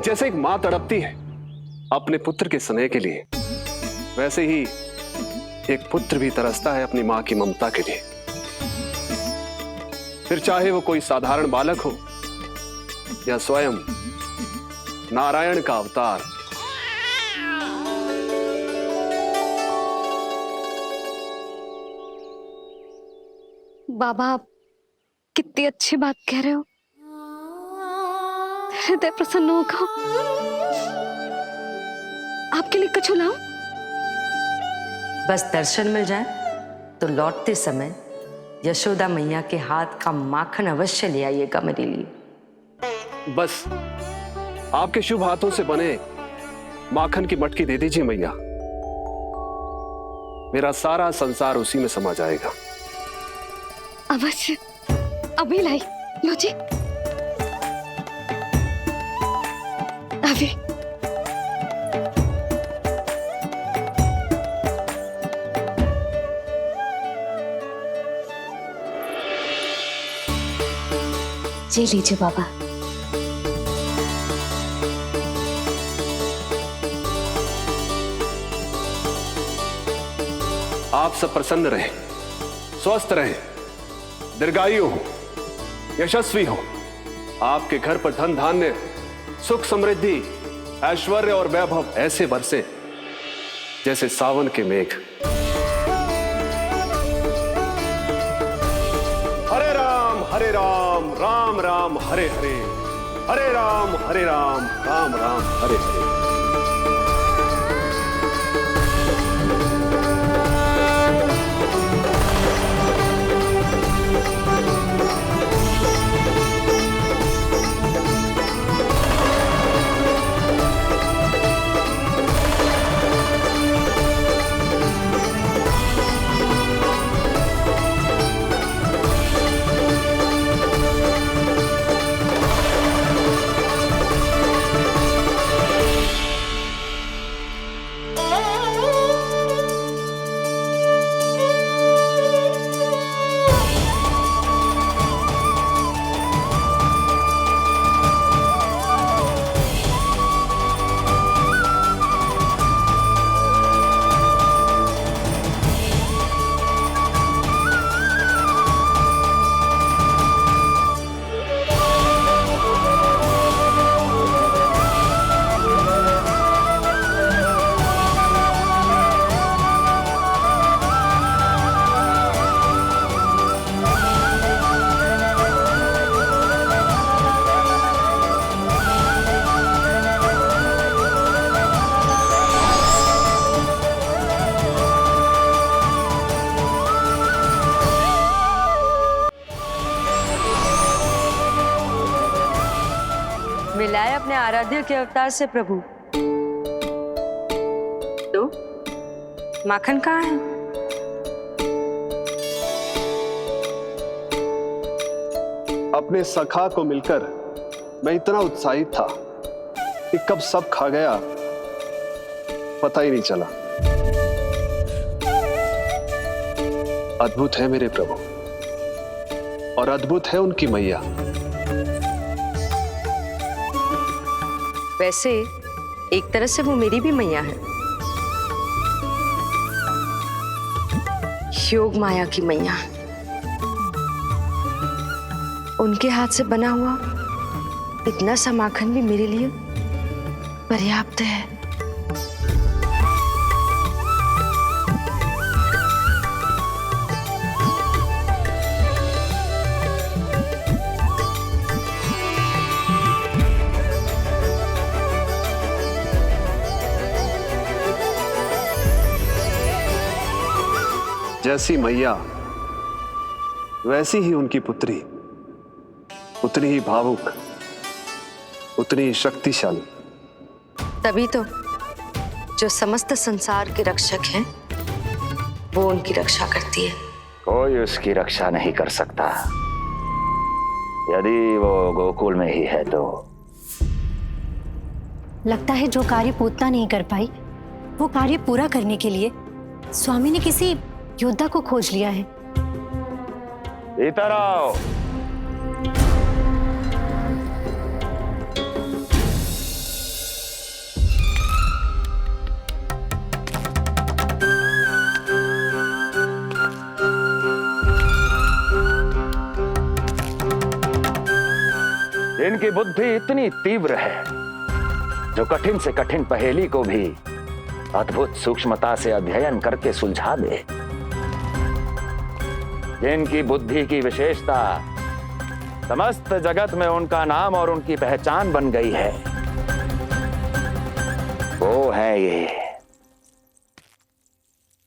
जैसे एक मां तड़पती है अपने पुत्र के स्नेह के लिए, वैसे ही एक पुत्र भी तरसता है अपनी मां की ममता के लिए। फिर चाहे वो कोई साधारण बालक हो या स्वयं नारायण का अवतार। बाबा, आप कितनी अच्छी बात कह रहे हो। हृदय प्रसन्न होगा। आपके लिए कुछ लाऊं? बस दर्शन मिल जाए तो लौटते समय यशोदा मैया के हाथ का माखन अवश्य ले आइएगा मेरे लिए। बस आपके शुभ हाथों से बने माखन की मटकी दे दीजिए मैया, मेरा सारा संसार उसी में समा जाएगा। अवश्य, अभी लाई। लो जी, अभी। जी लीजिए बाबा। आप सब प्रसन्न रहें, स्वस्थ रहें, दीर्घायु हो, यशस्वी हो। आपके घर पर धन धान्य, सुख समृद्धि, ऐश्वर्य और वैभव ऐसे बरसे जैसे सावन के मेघ। हरे राम राम राम हरे हरे, हरे राम राम राम हरे हरे। मिलाए अपने आराध्य के अवतार से प्रभु। तो माखन कहाँ है? अपने सखा को मिलकर मैं इतना उत्साहित था कि कब सब खा गया पता ही नहीं चला। अद्भुत है मेरे प्रभु और अद्भुत है उनकी मैया। वैसे एक तरह से वो मेरी भी मैया है, योग माया की मैया। उनके हाथ से बना हुआ इतना सा माखन भी मेरे लिए पर्याप्त है। जैसी मैया वैसी ही उनकी पुत्री, उतनी ही भावुक, उतनी ही शक्तिशाली। तभी तो जो समस्त संसार के रक्षक हैं वो उनकी रक्षा करती है। कोई उसकी रक्षा नहीं कर सकता। यदि वो गोकुल में ही है तो। लगता है जो कार्य पूतना नहीं कर पाई वो कार्य पूरा करने के लिए स्वामी ने किसी योद्धा को खोज लिया है। इधर आओ। इनकी बुद्धि इतनी तीव्र है जो कठिन से कठिन पहेली को भी अद्भुत सूक्ष्मता से अध्ययन करके सुलझा दे। इनकी बुद्धि की विशेषता समस्त जगत में उनका नाम और उनकी पहचान बन गई है। वो है ये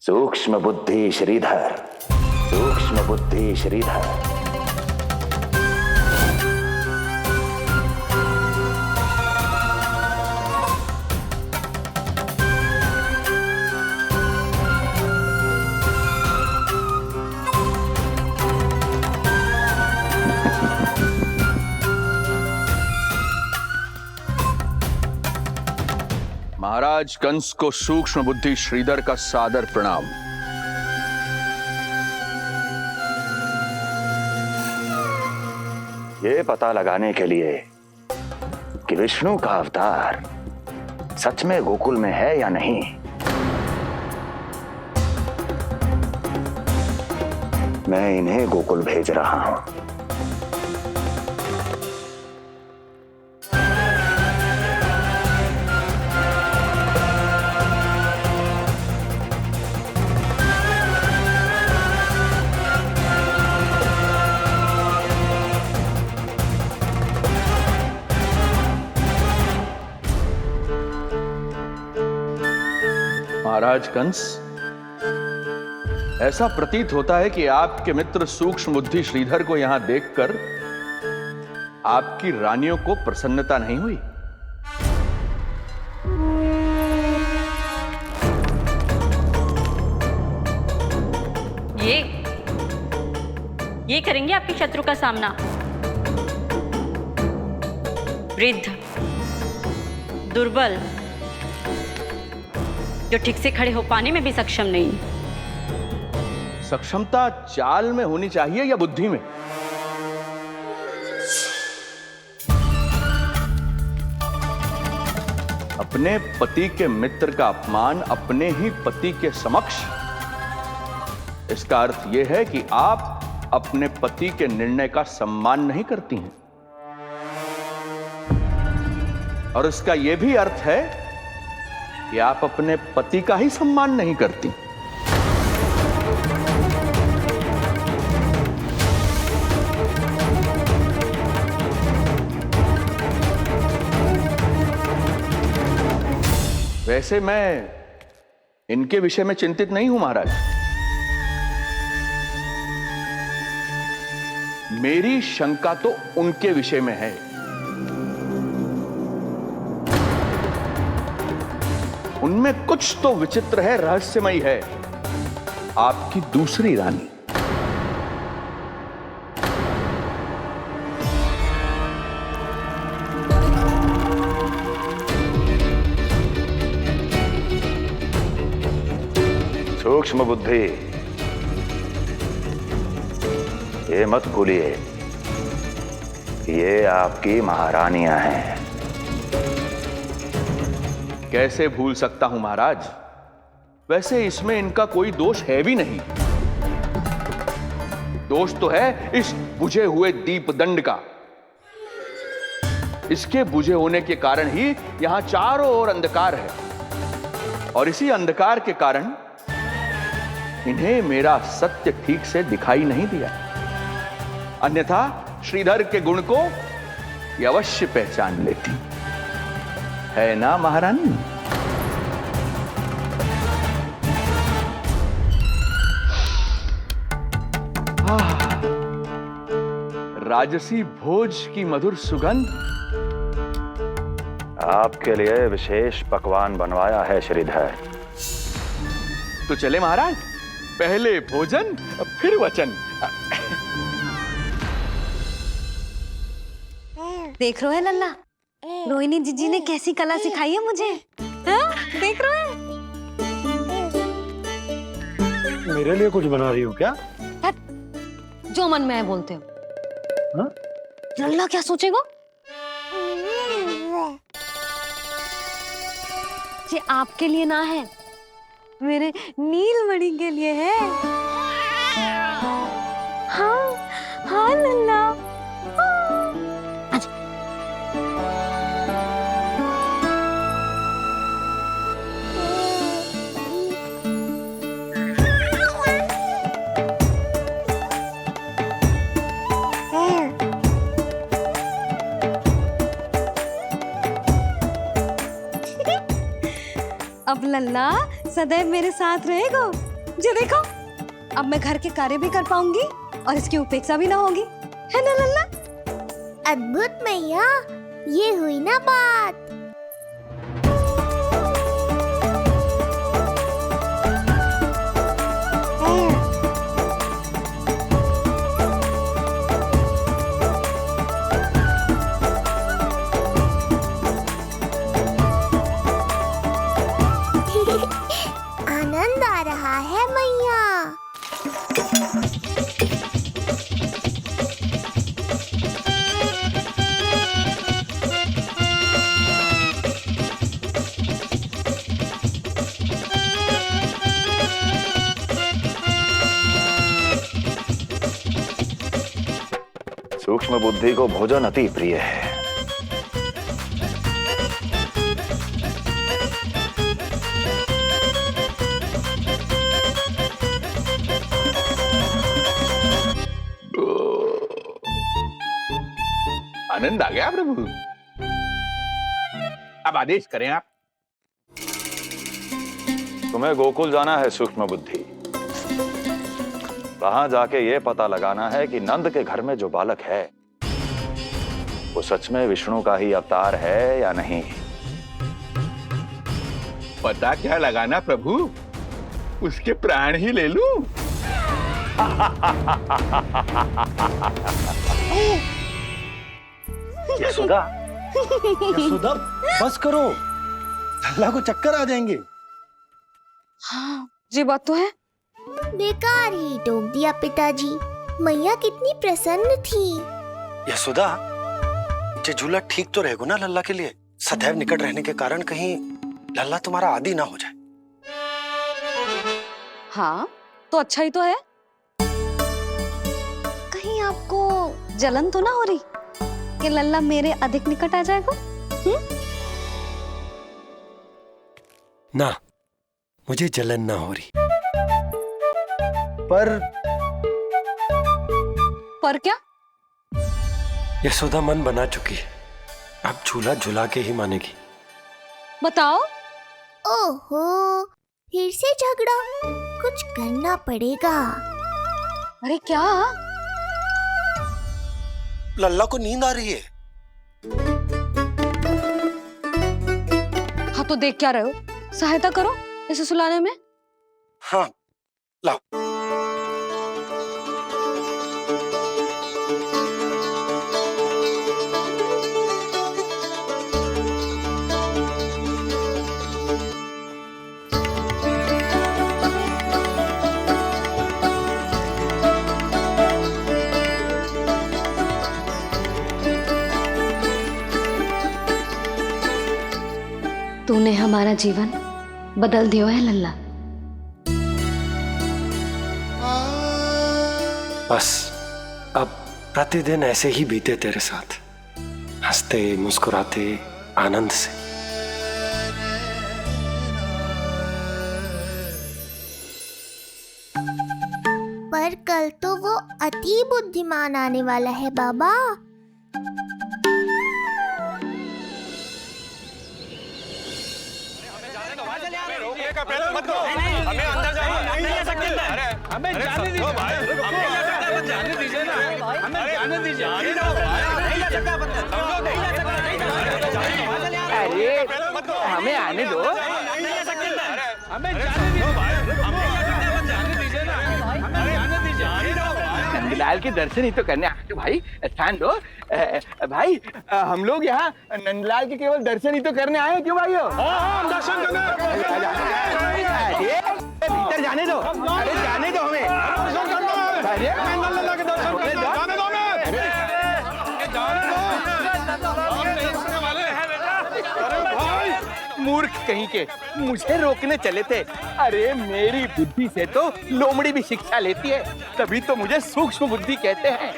सूक्ष्म बुद्धि श्रीधर, सूक्ष्म बुद्धि श्रीधर। महाराज कंस को सूक्ष्म बुद्धि श्रीधर का सादर प्रणाम। ये पता लगाने के लिए कि विष्णु का अवतार सच में गोकुल में है या नहीं, मैं इन्हें गोकुल भेज रहा हूं। महाराज कंस, ऐसा प्रतीत होता है कि आपके मित्र सूक्ष्म बुद्धि श्रीधर को यहां देखकर आपकी रानियों को प्रसन्नता नहीं हुई। ये करेंगे आपके शत्रु का सामना। वृद्ध, दुर्बल, जो ठीक से खड़े हो पाने में भी सक्षम नहीं। सक्षमता चाल में होनी चाहिए या बुद्धि में? अपने पति के मित्र का अपमान अपने ही पति के समक्ष, इसका अर्थ यह है कि आप अपने पति के निर्णय का सम्मान नहीं करती हैं। और इसका यह भी अर्थ है कि आप अपने पति का ही सम्मान नहीं करती। वैसे मैं इनके विषय में चिंतित नहीं हूं महाराज। मेरी शंका तो उनके विषय में है। उनमें कुछ तो विचित्र है, रहस्यमयी है। आपकी दूसरी रानी। सूक्ष्म बुद्धि, ये मत भूलिए ये आपकी महारानियां हैं। कैसे भूल सकता हूं महाराज? वैसे इसमें इनका कोई दोष है भी नहीं। दोष तो है इस बुझे हुए दीपदंड का। इसके बुझे होने के कारण ही यहां चारों ओर अंधकार है, और इसी अंधकार के कारण इन्हें मेरा सत्य ठीक से दिखाई नहीं दिया। अन्यथा श्रीधर के गुण को ये अवश्य पहचान लेती, है ना महारानी? राजसी भोज की मधुर सुगंध। आपके लिए विशेष पकवान बनवाया है श्रीधर। तो चले महाराज, पहले भोजन फिर वचन। देख रहे हो लल्ला, रोहिणी जीजी ने कैसी कला सिखाई है मुझे। हाँ? देख रहे हो? मेरे लिए कुछ बना रही हो क्या? जो मन में है बोलते हो। हाँ? लल्ला क्या सोचेगा? ये आपके लिए ना है, मेरे नीलमणि के लिए है। हाँ हाँ लल्ला। अब लल्ला सदैव मेरे साथ रहेगा। जो देखो, अब मैं घर के कार्य भी कर पाऊंगी और इसकी उपेक्षा भी ना होगी, है ना लल्ला? अद्भुत मैया, ये हुई ना बात। आनंद आ रहा है मैया। सूक्ष्म बुद्धि को भोजन अति प्रिय है। आनंद आ गया प्रभु। अब आदेश करें आप। तुम्हें गोकुल जाना है सूक्ष्म बुद्धि। वहां जाके ये पता लगाना है कि नंद के घर में जो बालक है वो सच में विष्णु का ही अवतार है या नहीं। पता क्या लगाना प्रभु, उसके प्राण ही ले लूं। यशोदा, यशोदा बस करो, लल्ला को चक्कर आ जाएंगे। हाँ, ये बात तो है। बेकार ही टोक दिया पिताजी। मैया कितनी प्रसन्न थी। यशोदा, ये झूला ठीक तो रहेगा ना लल्ला के लिए? सदैव निकट रहने के कारण कहीं लल्ला तुम्हारा आदी ना हो जाए। हाँ, तो अच्छा ही तो है। कहीं आपको जलन तो ना हो रही कि लल्ला मेरे अधिक निकट आ जाएगा? ना, मुझे जलन ना हो रही। पर क्या? यशोदा मन बना चुकी है, अब झूला झूला के ही मानेगी। बताओ। ओहो, फिर से झगड़ा। कुछ करना पड़ेगा। अरे क्या? लल्ला को नींद आ रही है। हाँ तो देख क्या रहे हो? सहायता करो इसे सुलाने में। हाँ, लाओ। तूने हमारा जीवन बदल दिया है लल्ला। बस अब प्रतिदिन ऐसे ही बीते तेरे साथ, हंसते मुस्कुराते आनंद से। पर कल तो वो अति बुद्धिमान आने वाला है बाबा। हमें अंदर जाने नहीं सकते। अरे हमें जाने दीजिए भाई, हमें जाने दीजिए ना, हमें जाने दीजिए। नहीं जा सकता बंदा, नहीं जा सकता, नहीं जा सकता। अरे हमें आने दो। हमें जाने दीजिए भाई, हमें जाने दीजिए ना, हमें जाने दीजिए। नंदलाल के दर्शन ही तो करने आए थे भाई, स्थान दो। भाई हम लोग यहाँ नंदलाल के केवल दर्शन ही तो करने आए हैं, क्यों भाई? हम दर्शन करने। भीतर जाने दो। अरे जाने दो हमें। अरे नंदलाल के दर्शन करने जाने दो हमें। अरे भाई मूर्ख कहीं के, मुझे रोकने चले थे। अरे मेरी बुद्धि से तो लोमड़ी भी शिक्षा लेती है, तभी तो मुझे सूक्ष्म बुद्धि कहते हैं।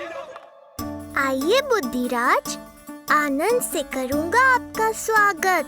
आइए बुद्धिराज, आनंद से करूंगा आपका स्वागत।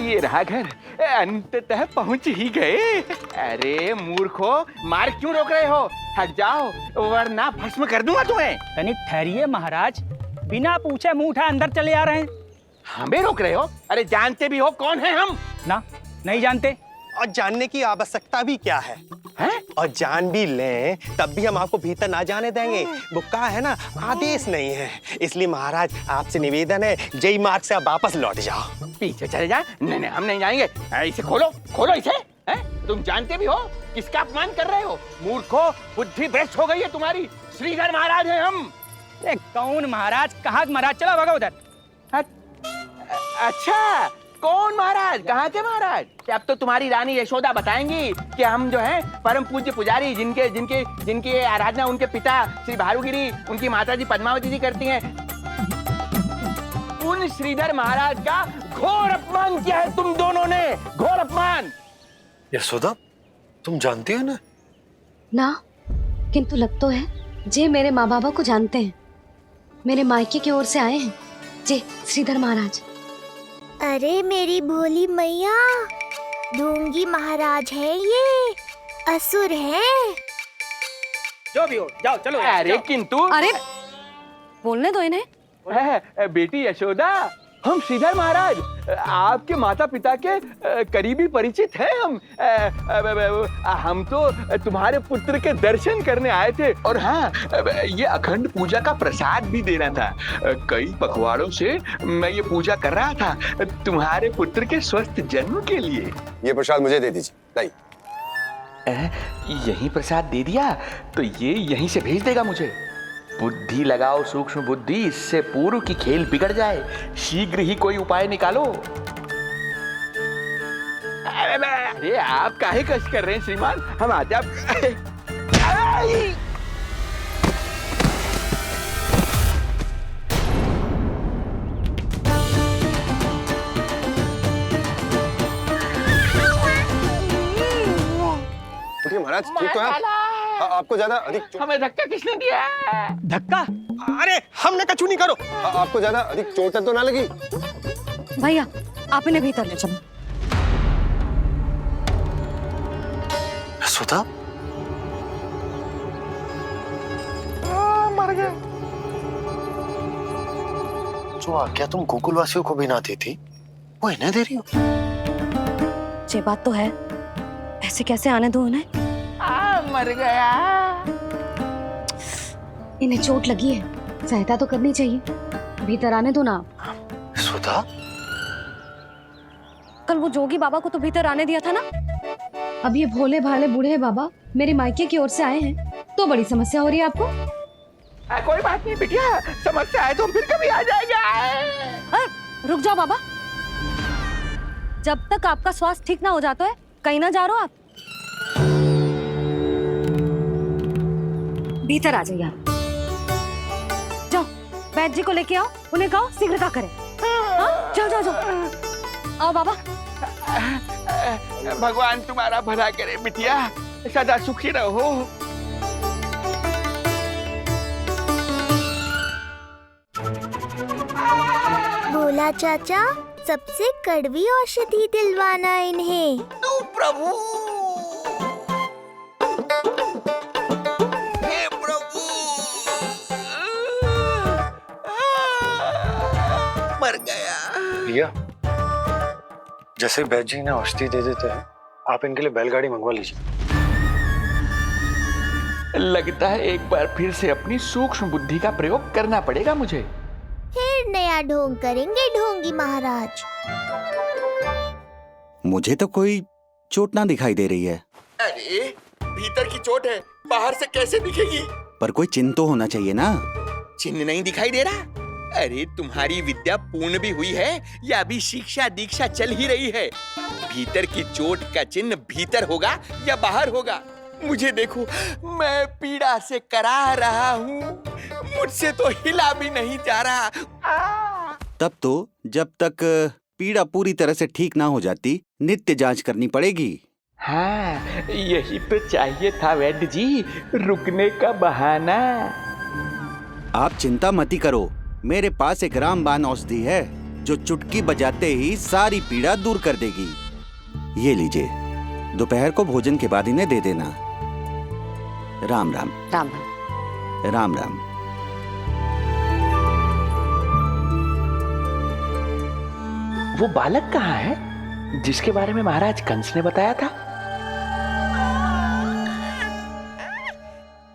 ये रहा घर, अंततः पहुंच ही गए। अरे मूर्खो, मार क्यों रोक रहे हो? हट जाओ वरना भस्म कर दूंगा तुम्हें। तनिक ठहरिए महाराज, बिना पूछे मुंह उठा अंदर चले आ रहे हैं। हमें रोक रहे हो? अरे जानते भी हो कौन है हम? ना, नहीं जानते। और जानने की आवश्यकता भी क्या है? और जान भी लें तब भी हम आपको भीतर ना जाने देंगे। वो क्या है ना, आदेश नहीं है। इसलिए महाराज आपसे निवेदन है, जय मार्ग से आप वापस लौट जाओ। पीछे चले जाए? नहीं हम नहीं जाएंगे। इसे खोलो, खोलो इसे। तुम जानते भी हो किसका अपमान कर रहे हो? मूर्खो, बुद्धि भ्रष्ट हो गई है तुम्हारी। श्रीधर महाराज हैं हम। कौन महाराज? कहाँ महाराज? चलो भागो उधर। अच्छा, कौन महाराज? कहाँ के महाराज? कि अब तो तुम्हारी रानी यशोदा बताएंगी कि हम जो है परम पूज्य पुजारी जिनके जिनके जिनकी आराधना उनके पिता श्री भारुगिरी, उनकी माता जी पद्मावती जी करती हैं, उन श्रीधर महाराज का घोर अपमान किया है तुम दोनों ने, घोर अपमान। यशोदा, तुम जानती हो ना? ना, किंतु लग तो है जे मेरे माँ बाबा को जानते हैं। मेरे मायके की ओर से आए हैं जे श्रीधर महाराज। अरे मेरी भोली मैया, ढोंगी महाराज है ये, असुर है। जो भी हो, जाओ चलो। अरे किंतु, अरे बोलने दो इन्हें। बेटी यशोदा, हम श्रीधर महाराज आपके माता पिता के करीबी परिचित हैं। हम तो तुम्हारे पुत्र के दर्शन करने आए थे, और हाँ, ये अखंड पूजा का प्रसाद भी देना था। कई पखवाड़ों से मैं ये पूजा कर रहा था तुम्हारे पुत्र के स्वस्थ जन्म के लिए। ये प्रसाद मुझे दे दीजिए। यही प्रसाद दे दिया तो ये यहीं से भेज देगा मुझे। बुद्धि लगाओ सूक्ष्म बुद्धि, इससे पूर्व की खेल बिगड़ जाए। शीघ्र ही कोई उपाय निकालो। अरे आप काहे कष्ट कर रहे हैं श्रीमान, हम आते आप। महाराज ठीक तो है? आपको ज्यादा अधिक हमें धक्का किसने दिया? धक्का? अरे हमने कछु नहीं करो। आपको ज्यादा अधिक चोट तो ना लगी? भैया आप इन्हें भीतर ले चलो। यशोदा, मर गए। जो आज्ञा तुम गोकुलवासियों को भी ना दी थी, वो इन्हें दे रही हो? ये बात तो है, ऐसे कैसे आने दो उन्हें? मर गया। इन्हें चोट लगी है, सहायता तो करनी चाहिए। भीतर आने दो ना। सुधा, कल वो जोगी बाबा को तो भीतर आने दिया था ना। अब ये भोले भाले बूढ़े बाबा मेरे मायके की ओर से आए हैं, तो बड़ी समस्या हो रही है आपको। कोई बात नहीं बिटिया, समस्या है तो हम फिर कभी आ जाएगा। रुक जाओ बाबा, जब तक आपका स्वास्थ्य ठीक ना हो जाता है कहीं ना जा रहे हो आप। भीतर आ जाइए आप। जाओ वैद्य जी को लेके आओ, उन्हें कहो शीघ्रता करें। हाँ? जाओ जाओ जाओ, आओ बाबा। भगवान तुम्हारा भला करे बिटिया, सदा सुखी रहो। बोला चाचा, सबसे कड़वी औषधि दिलवाना इन्हें। प्रभु, भैया, जैसे वैद्य जी ने औषधि दे देते हैं, आप इनके लिए बैलगाड़ी मंगवा लीजिए। लगता है एक बार फिर से अपनी सूक्ष्म बुद्धि का प्रयोग करना पड़ेगा मुझे। फिर नया ढोंग करेंगे ढोंगी महाराज। मुझे तो कोई चोट ना दिखाई दे रही है। अरे भीतर की चोट है, बाहर से कैसे दिखेगी? पर कोई चिन्ह तो होना चाहिए ना। चिन्ह नहीं दिखाई दे रहा? अरे तुम्हारी विद्या पूर्ण भी हुई है या अभी शिक्षा दीक्षा चल ही रही है? भीतर की चोट का चिन्ह भीतर होगा या बाहर होगा? मुझे देखो, मैं पीड़ा से करा रहा हूँ, मुझसे तो हिला भी नहीं जा रहा। तब तो जब तक पीड़ा पूरी तरह से ठीक ना हो जाती, नित्य जांच करनी पड़ेगी। हाँ, यही तो चाहिए था वैद्य जी, रुकने का बहाना। आप चिंता मत करो, मेरे पास एक रामबाण औषधि है जो चुटकी बजाते ही सारी पीड़ा दूर कर देगी। ये लीजिए, दोपहर को भोजन के बाद इन्हें दे देना। राम राम। राम राम। राम राम। वो बालक कहाँ है जिसके बारे में महाराज कंस ने बताया था?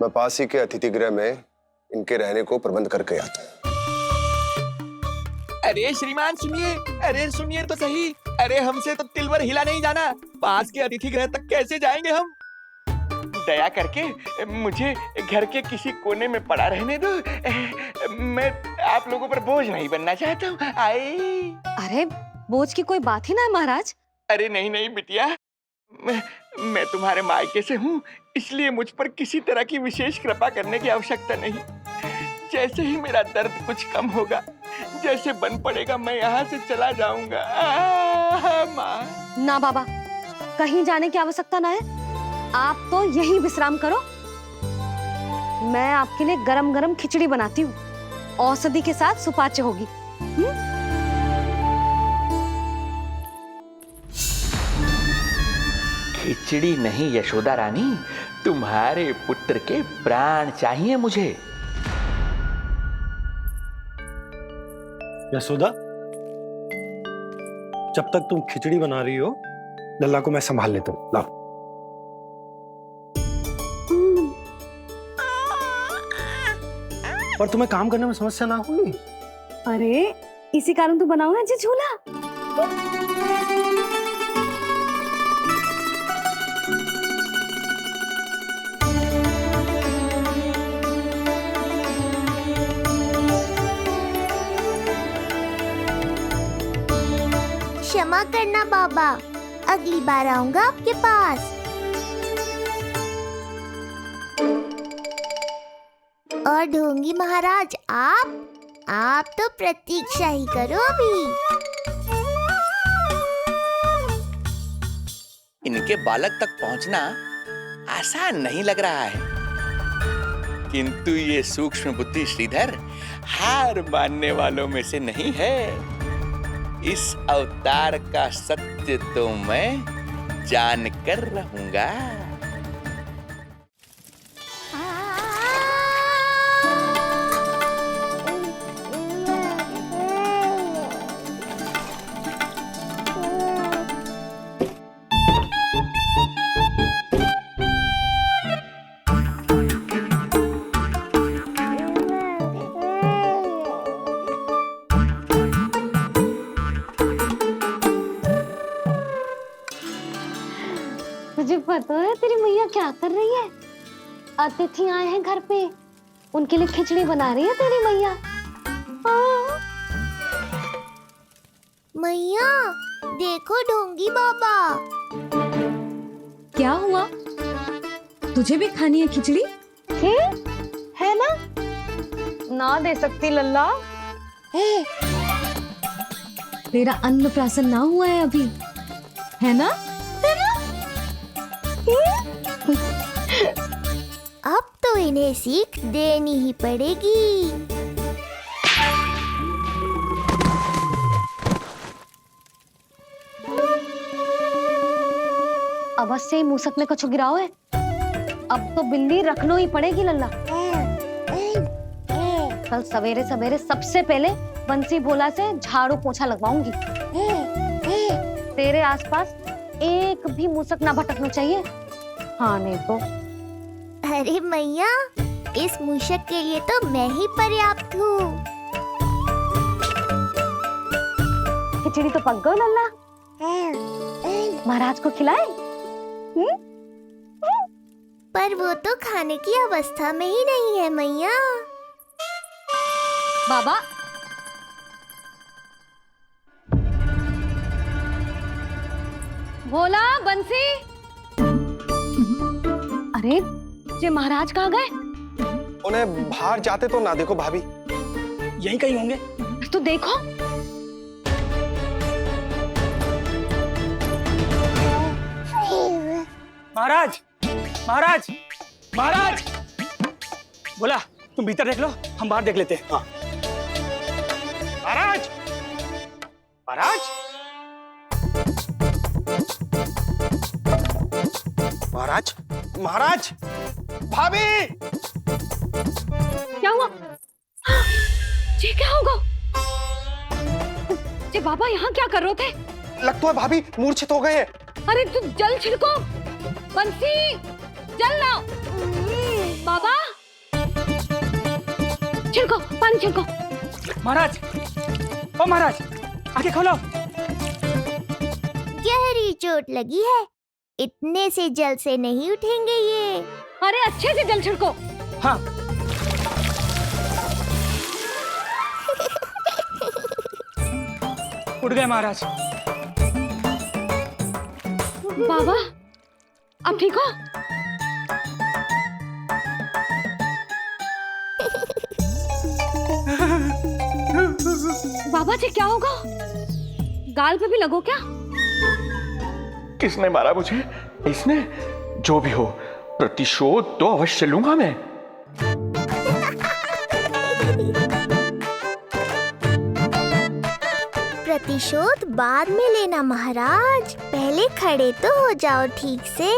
मैं पास ही के अतिथि गृह में इनके रहने को प्रबंध करके आता हूँ। अरे श्रीमान सुनिए, अरे सुनिए तो सही। अरे हमसे तो तिलवर हिला नहीं जाना, पास के अतिथि गृह तक कैसे जाएंगे हम? दया करके मुझे घर के किसी कोने में पड़ा रहने दो। मैं आप लोगों पर बोझ नहीं बनना चाहता हूँ। अरे बोझ की कोई बात ही ना है महाराज। अरे नहीं नहीं बिटिया, मैं तुम्हारे मायके से हूँ, इसलिए मुझ पर किसी तरह की विशेष कृपा करने की आवश्यकता नहीं। जैसे ही मेरा दर्द कुछ कम होगा, जैसे बन पड़ेगा, मैं यहाँ से चला जाऊंगा। माँ। ना बाबा, कहीं जाने की आवश्यकता ना है, आप तो यही विश्राम करो। मैं आपके लिए गरम गरम खिचड़ी बनाती हूँ, औषधि के साथ सुपाच्य होगी। खिचड़ी नहीं यशोदा रानी, तुम्हारे पुत्र के प्राण चाहिए मुझे। यशोदा, जब तक तुम खिचड़ी बना रही हो, लल्ला को मैं संभाल लेता हूँ। लाओ। पर तुम्हें काम करने में समस्या ना होगी? अरे इसी कारण तो बनाओ ना जी झूला। क्षमा करना बाबा, अगली बार आऊंगा आपके पास। और ढोंगी महाराज, आप तो प्रतीक्षा ही करो अभी। इनके बालक तक पहुंचना आसान नहीं लग रहा है, किंतु ये सूक्ष्म बुद्धि श्रीधर हार मानने वालों में से नहीं है। इस अवतार का सत्य तो मैं जानकर रहूंगा। तुझे पता है तेरी मैया क्या कर रही है? अतिथि आए हैं घर पे, उनके लिए खिचड़ी बना रही है तेरी मैया। मैया देखो ढोंगी बाबा। क्या हुआ? तुझे भी खानी है खिचड़ी? है ना? ना दे सकती लल्ला। तेरा अन्नप्राशन ना हुआ है अभी, है ना? अब तो इन्हें सीख देनी ही पड़ेगी। अवश्य ही मूसक में कछु गिराओ है। अब तो बिल्ली रखनो ही पड़ेगी लल्ला। कल सवेरे सवेरे सबसे पहले बंसी भोला से झाड़ू पोछा लगवाऊंगी। तेरे आसपास एक भी मूसक ना भटकना चाहिए। हाँ नहीं तो। अरे मैया, इस मूषक के लिए तो मैं ही पर्याप्त हूँ। खिचड़ी तो पक गई लल्ला, महाराज को खिलाए? पर वो तो खाने की अवस्था में ही नहीं है मैया। बाबा, भोला, बंसी। अरे ये महाराज कहाँ गए? उन्हें बाहर जाते तो ना देखो भाभी, यहीं कहीं होंगे। तो देखो। महाराज, महाराज, महाराज। बोला तुम भीतर देख लो, हम बाहर देख लेते हैं। हाँ। महाराज, महाराज, महाराज, महाराज, भाभी। क्या हुआ? ये क्या होगा? ये बाबा यहाँ क्या कर रहे थे? लगता है भाभी मूर्छित हो गए हैं। अरे तू जल छिड़को, बंसी, जल लाओ। बाबा, छिड़को, पानी छिड़को। महाराज, ओ महाराज, आंखें खोलो। गहरी चोट लगी है, इतने से जल से नहीं उठेंगे ये। अरे अच्छे से जल छिड़को। हाँ। उठ गए महाराज। बाबा आप ठीक हो? बाबा जी क्या होगा? गाल पे भी लगो क्या? किसने मारा मुझे? इसने? जो भी हो, प्रतिशोध तो अवश्य लूंगा मैं। प्रतिशोध बाद में लेना महाराज, पहले खड़े तो हो जाओ ठीक से।